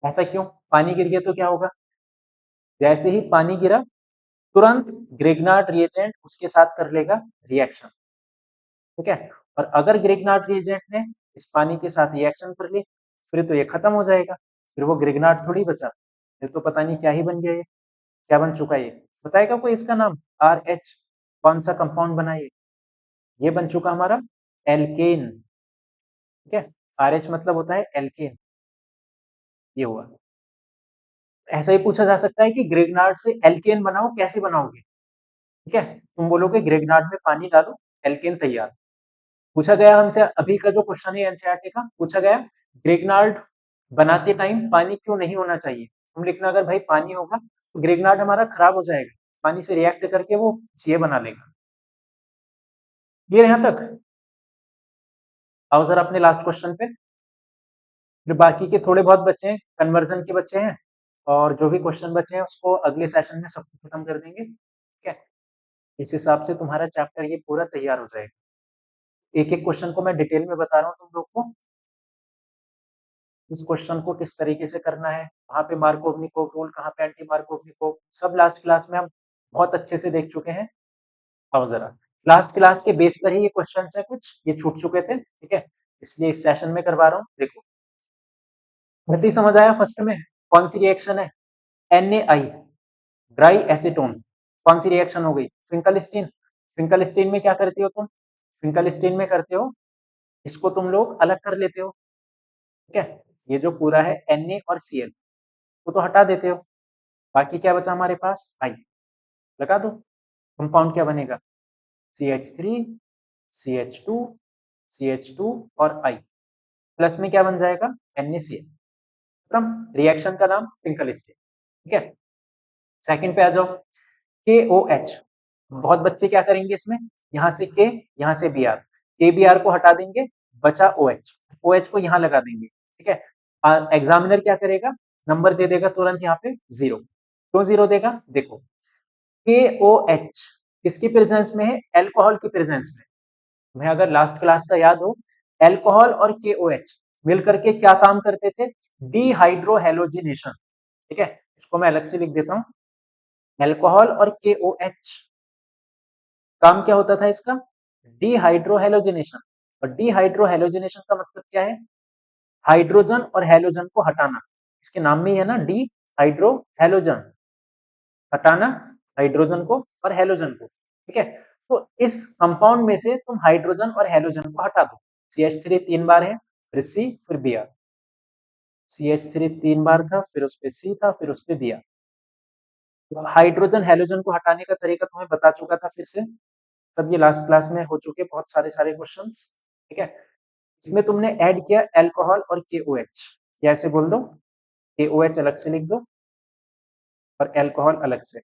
ऐसा क्यों? पानी गिर गया तो क्या होगा? जैसे ही पानी गिरा, तुरंत ग्रेगनार्ड रिएजेंट उसके साथ कर लेगा रिएक्शन, ठीक है। और अगर ग्रेगनार्ड रिएजेंट ने इस पानी के साथ रिएक्शन कर ली, फिर तो ये खत्म हो जाएगा, फिर वो ग्रेगनार्ड थोड़ी बचा, फिर तो पता नहीं क्या ही बन गया, ये क्या बन चुका ये, बताएगा कोई इसका नाम? आर एच, कौन सा कंपाउंड बना ये बन चुका हमारा एल्केन, ठीक है। आर एच मतलब होता है एल्केन, ये हुआ। ऐसा ही पूछा जा सकता है कि ग्रेगनार्ड से एल्केन बनाओ, कैसे बनाओगे, ठीक है। तुम बोलोगे ग्रेगनार्ड में पानी डालो, एल्केन तैयार। पूछा गया हमसे, अभी का जो क्वेश्चन है एनसीईआरटी का, पूछा गया ग्रेगनार्ड बनाते टाइम पानी क्यों नहीं होना चाहिए। तुम लिखना अगर भाई पानी होगा तो ग्रेगनार्ड हमारा खराब हो जाएगा, पानी से रिएक्ट करके वो ये बना लेगा। ये यहाँ तक। आओ जरा अपने लास्ट क्वेश्चन पे, फिर बाकी के थोड़े बहुत बच्चे हैं, कन्वर्जन के बच्चे हैं, और जो भी क्वेश्चन बचे हैं उसको अगले सेशन में सबको खत्म कर देंगे, ठीक है। इस हिसाब से तुम्हारा चैप्टर ये पूरा तैयार हो जाएगा। एक एक क्वेश्चन को मैं डिटेल में बता रहा हूँ तुम लोग को, इस क्वेश्चन को किस तरीके से करना है, कहाँ पे मार्कोवनिकोव रूल, कहाँ पे एंटी मार्कोवनिकोव, सब लास्ट क्लास में हम बहुत अच्छे से देख चुके हैं। अब जरा लास्ट क्लास के बेस पर ही ये क्वेश्चन है, कुछ ये छूट चुके थे, ठीक है, इसलिए इस सेशन में करवा रहा हूँ। देखो, गति समझ आया? फर्स्ट में कौन सी रिएक्शन है? NaI, ड्राई एसीटोन, कौन सी रिएक्शन हो गई? फिंकलस्टीन। फिंकलस्टीन में क्या करते हो तुम? फिंकलस्टीन में करते हो, इसको तुम लोग अलग कर लेते हो, ठीक है। ये जो पूरा है Na और Cl वो तो हटा देते हो, बाकी क्या बचा हमारे पास I। लगा दो, कंपाउंड क्या बनेगा CH3 CH2 CH2 और I, प्लस में क्या बन जाएगा NaCl। खत्म, रिएक्शन का नाम सिंगल स्टेज। ठीक है, सेकंड पे आ जाओ, KOH। बहुत बच्चे क्या करेंगे इसमें, यहाँ से K, यहाँ से Br, KBr को हटा देंगे, बचा OH, OH को यहाँ लगा देंगे। ठीक है, एग्जामिनर क्या करेगा, नंबर दे देगा तुरंत यहाँ पे 0। क्यों 0 देगा, देखो KOH किसकी प्रेजेंस में है, एल्कोहल की प्रेजेंस में। तुम्हें अगर लास्ट क्लास का याद हो, एल्कोहल और KOH मिलकर के क्या काम करते थे, डिहाइड्रोहेलोजिनेशन। ठीक है, इसको मैं अलग से लिख देता हूं, एल्कोहल और KOH काम क्या होता था इसका, डिहाइड्रोहेलोजिनेशन। और डिहाइड्रोहेलोजिनेशन का मतलब क्या है, हाइड्रोजन और हेलोजन को हटाना। इसके नाम में ही है ना, डिहाइड्रोहेलोजन, हटाना हाइड्रोजन को और हेलोजन को। ठीक है, तो इस कंपाउंड में से तुम हाइड्रोजन और हेलोजन को हटा दो। CH3 3 बार है, फिर C, फिर Br। CH3 3 बार था, फिर उस पे C था, फिर उस पे Br। हाइड्रोजन हेलोजन को हटाने का तरीका तुम्हें बता चुका था फिर से, तब ये लास्ट क्लास में हो चुके बहुत सारे सारे क्वेश्चंस। ठीक है, इसमें तुमने ऐड किया एल्कोहल और KOH, या ऐसे बोल दो KOH अलग से लिख दो और एल्कोहल अलग से।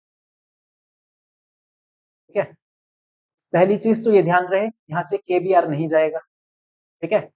ठीक है, पहली चीज तो ये ध्यान रहे, यहाँ से KBr नहीं जाएगा। ठीक है,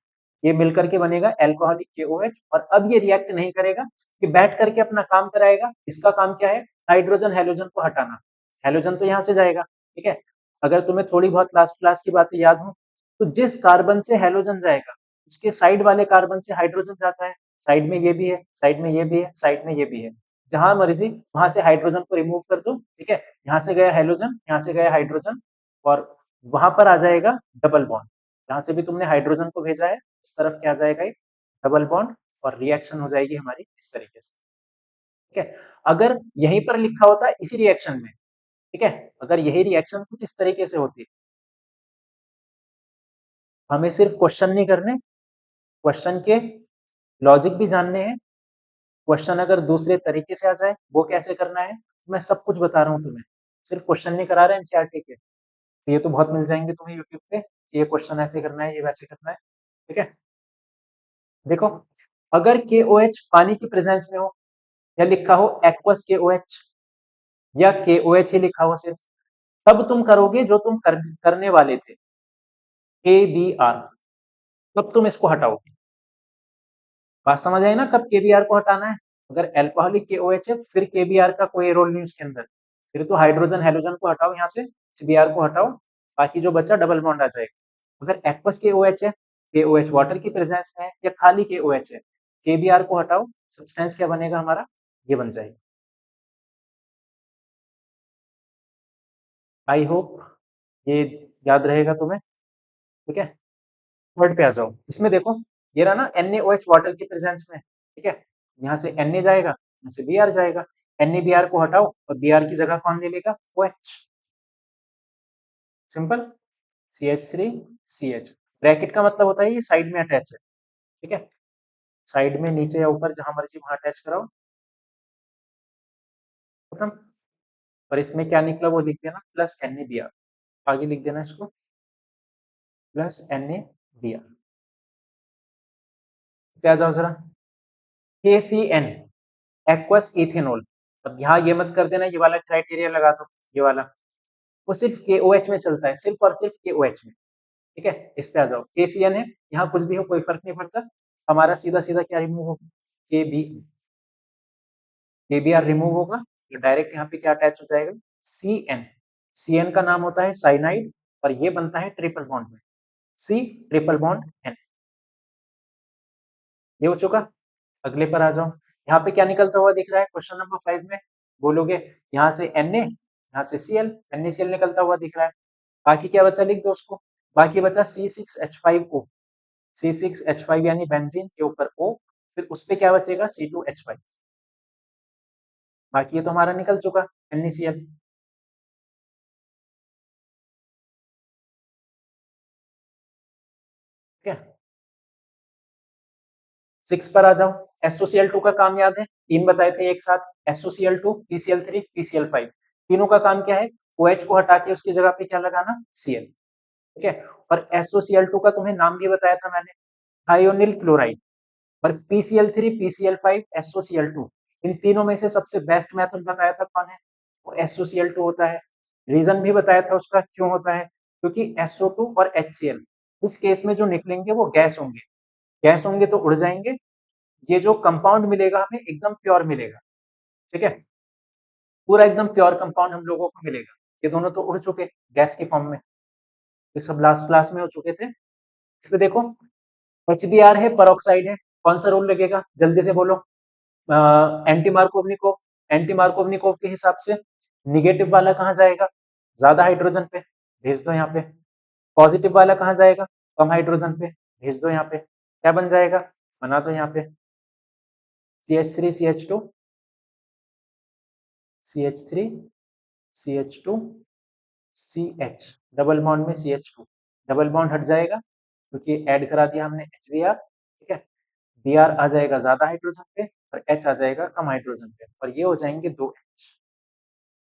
ये मिलकर के बनेगा एल्कोहलिक KOH, और अब ये रिएक्ट नहीं करेगा, कि बैठ करके अपना काम कराएगा। इसका काम क्या है, हाइड्रोजन हेलोजन को हटाना। हेलोजन तो यहाँ से जाएगा। ठीक है, अगर तुम्हें थोड़ी बहुत लास्ट क्लास की बातें याद हो, तो जिस कार्बन से हेलोजन जाएगा उसके साइड वाले कार्बन से हाइड्रोजन जाता है। साइड में ये भी है, साइड में ये भी है, साइड में ये भी है, जहां मर्जी वहां से हाइड्रोजन को रिमूव कर दो। ठीक है, यहाँ से गया हेलोजन, यहाँ से गया हाइड्रोजन, और वहां पर आ जाएगा डबल बॉन्ड। जहां से भी तुमने हाइड्रोजन को भेजा है इस तरफ क्या आ जाएगा, एक डबल बॉन्ड, और रिएक्शन हो जाएगी हमारी इस तरीके से। ठीक है, अगर यहीं पर लिखा होता इसी रिएक्शन में, ठीक है, अगर यही रिएक्शन कुछ इस तरीके से होती, हमें सिर्फ क्वेश्चन नहीं करने, क्वेश्चन के लॉजिक भी जानने हैं। क्वेश्चन अगर दूसरे तरीके से आ जाए वो कैसे करना है, मैं सब कुछ बता रहा हूँ तुम्हें, सिर्फ क्वेश्चन नहीं करा रहे एनसीईआरटी के। तो ये तो बहुत मिल जाएंगे तुम्हें यूट्यूब पे, ये क्वेश्चन ऐसे करना है, ये वैसे करना है। ठीक है, देखो, अगर KOH पानी की प्रेजेंस में हो, या लिखा हो एक्वस KOH, या KOH ही लिखा हो सिर्फ, तब तुम करोगे जो तुम करने वाले थे, KBr, तब तुम इसको हटाओगे। बात समझ आई ना, कब KBr को हटाना है। अगर अल्कोहलिक KOH है फिर KBr का कोई रोल नहीं उसके अंदर, फिर तो हाइड्रोजन हेलोजन को हटाओ, यहाँ से Br को हटाओ, बाकी जो बचा डबल बॉन्ड आ जाएगा। अगर एक्वस KOH है, KOH वाटर की प्रेजेंस में है, या खाली KOH है, KBr को हटाओ, सब्सटेंस क्या बनेगा हमारा, ये बन जाएगा। आई होप ये याद रहेगा तुम्हें। ठीक है, थर्ड पे आ जाओ, इसमें देखो, ये रहा ना NaOH वाटर की प्रेजेंस में। ठीक है, यहाँ से Na जाएगा, यहाँ से Br जाएगा, NaBr को हटाओ और Br की जगह कौन ले लेगा, OH। Simple, CH3 CH, bracket का मतलब होता है ये साइड में अटैच है। ठीक है, साइड में नीचे या ऊपर जहां मर्जी वहां अटैच कराओ, खत्म। और इसमें क्या निकला वो लिख देना, प्लस NaBr, आगे लिख देना इसको, प्लस NaBr। क्या जाओ जरा, KCN एक्वस इथेनॉल। अब यहाँ ये मत कर देना ये वाला क्राइटेरिया लगा दो, ये वाला, वो सिर्फ KOH में चलता है, सिर्फ और सिर्फ KOH में। ठीक है, इस पे आ जाओ, KCN है, यहाँ कुछ भी हो कोई फर्क नहीं पड़ता, हमारा सीधा सीधा क्या रिमूव होगा, KBr रिमूव होगा, तो डायरेक्ट यहाँ पे क्या अटैच हो जाएगा, CN। CN का नाम होता है साइनाइड, और ये बनता है ट्रिपल बॉन्ड में, C ट्रिपल बॉन्ड N। ये हो चुका, अगले पर आ जाओ, यहाँ पे क्या निकलता हुआ दिख रहा है क्वेश्चन नंबर 5 में, बोलोगे यहाँ से Na, यहाँ से Cl, NaCl निकलता हुआ दिख रहा है, बाकी क्या बचा लिख दो उसको, बाकी बचा C6H5O, C6H5 यानी बेंजीन के ऊपर O, फिर उस पे क्या बचेगा C2H5, बाकी ये तो हमारा निकल चुका NaCl। ठीक है, 6 पर आ जाओ। SOCl2 का काम याद है, 3 बताए थे एक साथ, SOCl2, PCl3, PCl5, तीनों का काम क्या है? OH को हटा के उसकी जगह पे क्या लगाना? Cl, ठीक है। और SOCl2 का तुम्हें नाम भी बताया था मैंने, थायोनिल क्लोराइड। और PCl3, PCl5, SOCl2, इन तीनों में से सबसे बेस्ट मेथड बताया था कौन है? वो SOCl2 होता है। रीजन भी बताया था उसका क्यों होता है, क्योंकि SO2 और HCl इस केस में जो निकलेंगे वो गैस होंगे, गैस होंगे तो उड़ जाएंगे। ये जो कंपाउंड मिलेगा हमें एकदम प्योर मिलेगा, ठीक है, पूरा एकदम प्योर कंपाउंड हम लोगों को मिलेगा। ये दोनों तो उड़ चुके गैस की फॉर्म में, ये सब लास्ट क्लास में हो चुके थे। इसमें देखो HBr है, परऑक्साइड है, कौन सा रोल लगेगा जल्दी से बोलो? एंटी मार्कोवनिकोव, एंटी मार्कोवनिकोव के हिसाब से निगेटिव वाला कहाँ जाएगा? ज्यादा हाइड्रोजन पे, भेज दो यहाँ पे। पॉजिटिव वाला कहाँ जाएगा? कम हाइड्रोजन पे, भेज दो यहाँ पे। क्या बन जाएगा? बना दो यहाँ पे CH3 CH2 CH3 CH2 CH, double bond में CH2, डबल बॉन्ड हट जाएगा क्योंकि ऐड करा दिया हमने HBr, ठीक है। Br आ जाएगा ज्यादा हाइड्रोजन पे और H आ जाएगा कम हाइड्रोजन पे, और ये हो जाएंगे 2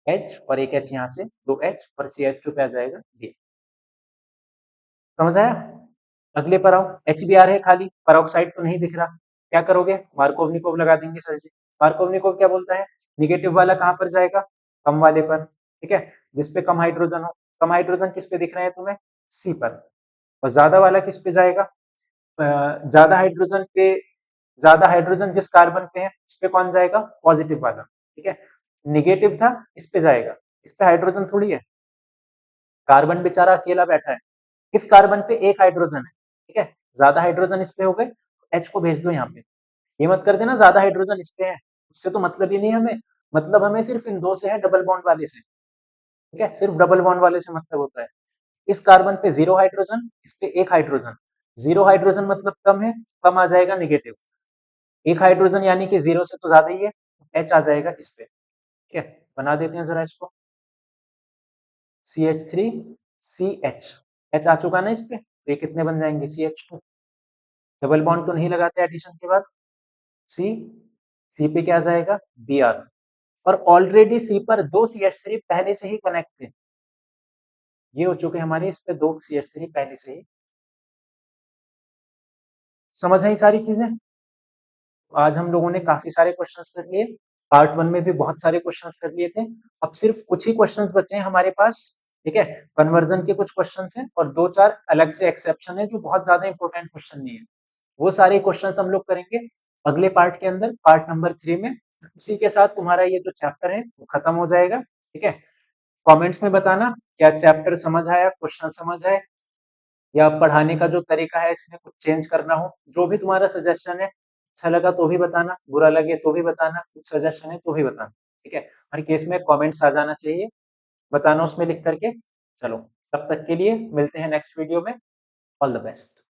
H और एक H यहाँ से, 2 H और CH2 पे आ जाएगा B। समझ आया? अगले पर आओ। HBr है खाली, परऑक्साइड तो नहीं दिख रहा, क्या करोगे? मार्कोवनिकोव लगा देंगे सर जी। मार्कोवनिकोव क्या बोलता है? निगेटिव वाला कहाँ पर जाएगा? कम वाले पर, ठीक है, जिसपे कम हाइड्रोजन हो। कम हाइड्रोजन किस पे दिख रहे हैं तुम्हें? C पर। और ज्यादा वाला किस पे जाएगा? ज्यादा हाइड्रोजन पे, ज्यादा हाइड्रोजन जिस कार्बन पे है उस पे कौन जाएगा? पॉजिटिव वाला, ठीक है। निगेटिव था, इस पे जाएगा, इस पे हाइड्रोजन थोड़ी है, कार्बन बेचारा अकेला बैठा है, इस कार्बन पे एक हाइड्रोजन है, ठीक है। ज्यादा हाइड्रोजन इस पे हो गए, H को भेज दो यहाँ पे। ये मत कर देना ज्यादा हाइड्रोजन इस पे है, उससे तो मतलब ही नहीं है हमें, मतलब हमें सिर्फ इन दो से है, डबल बॉन्ड वाले से, ठीक है, सिर्फ डबल बॉन्ड वाले से मतलब होता है। इस कार्बन पे 0 हाइड्रोजन, इस पे एक हाइड्रोजन, 0 हाइड्रोजन मतलब कम है, कम आ जाएगा निगेटिव, एक हाइड्रोजन यानी कि 0 से तो ज्यादा ही है, H आ जाएगा इस पे, ठीक है। बना देते हैं जरा इसको, CH3 CH, H आ चुका ना इस पे, तो ये कितने बन जाएंगे? CH2, डबल बॉन्ड तो नहीं लगाते एडिशन के बाद। C, C पे क्या जाएगा? Br, और ऑलरेडी C पर 2 CH3 पहले से ही कनेक्ट थे, ये हो चुके हमारे इस पे 2 CH3 पहले से ही। समझ आई सारी चीजें? आज हम लोगों ने काफी सारे क्वेश्चंस कर लिए, पार्ट 1 में भी बहुत सारे क्वेश्चंस कर लिए थे, अब सिर्फ कुछ ही क्वेश्चंस बचे हैं हमारे पास, ठीक है। कन्वर्जन के कुछ क्वेश्चंस हैं और 2-4 अलग से एक्सेप्शन है जो बहुत ज्यादा इंपॉर्टेंट क्वेश्चन नहीं है, वो सारे क्वेश्चंस हम लोग करेंगे अगले पार्ट के अंदर, पार्ट नंबर 3 में। उसी के साथ तुम्हारा ये जो चैप्टर है वो खत्म हो जाएगा, ठीक है। कमेंट्स में बताना क्या चैप्टर समझ आया, क्वेश्चन समझ आए, या पढ़ाने का जो तरीका है इसमें कुछ चेंज करना हो, जो भी तुम्हारा सजेशन है। अच्छा लगा तो भी बताना, बुरा लगे तो भी बताना, कुछ सजेशन है तो भी बताना, ठीक है। हर केस में कमेंट्स आ जाना चाहिए, बताना उसमें लिख करके। चलो, तब तक के लिए मिलते हैं नेक्स्ट वीडियो में। All the best.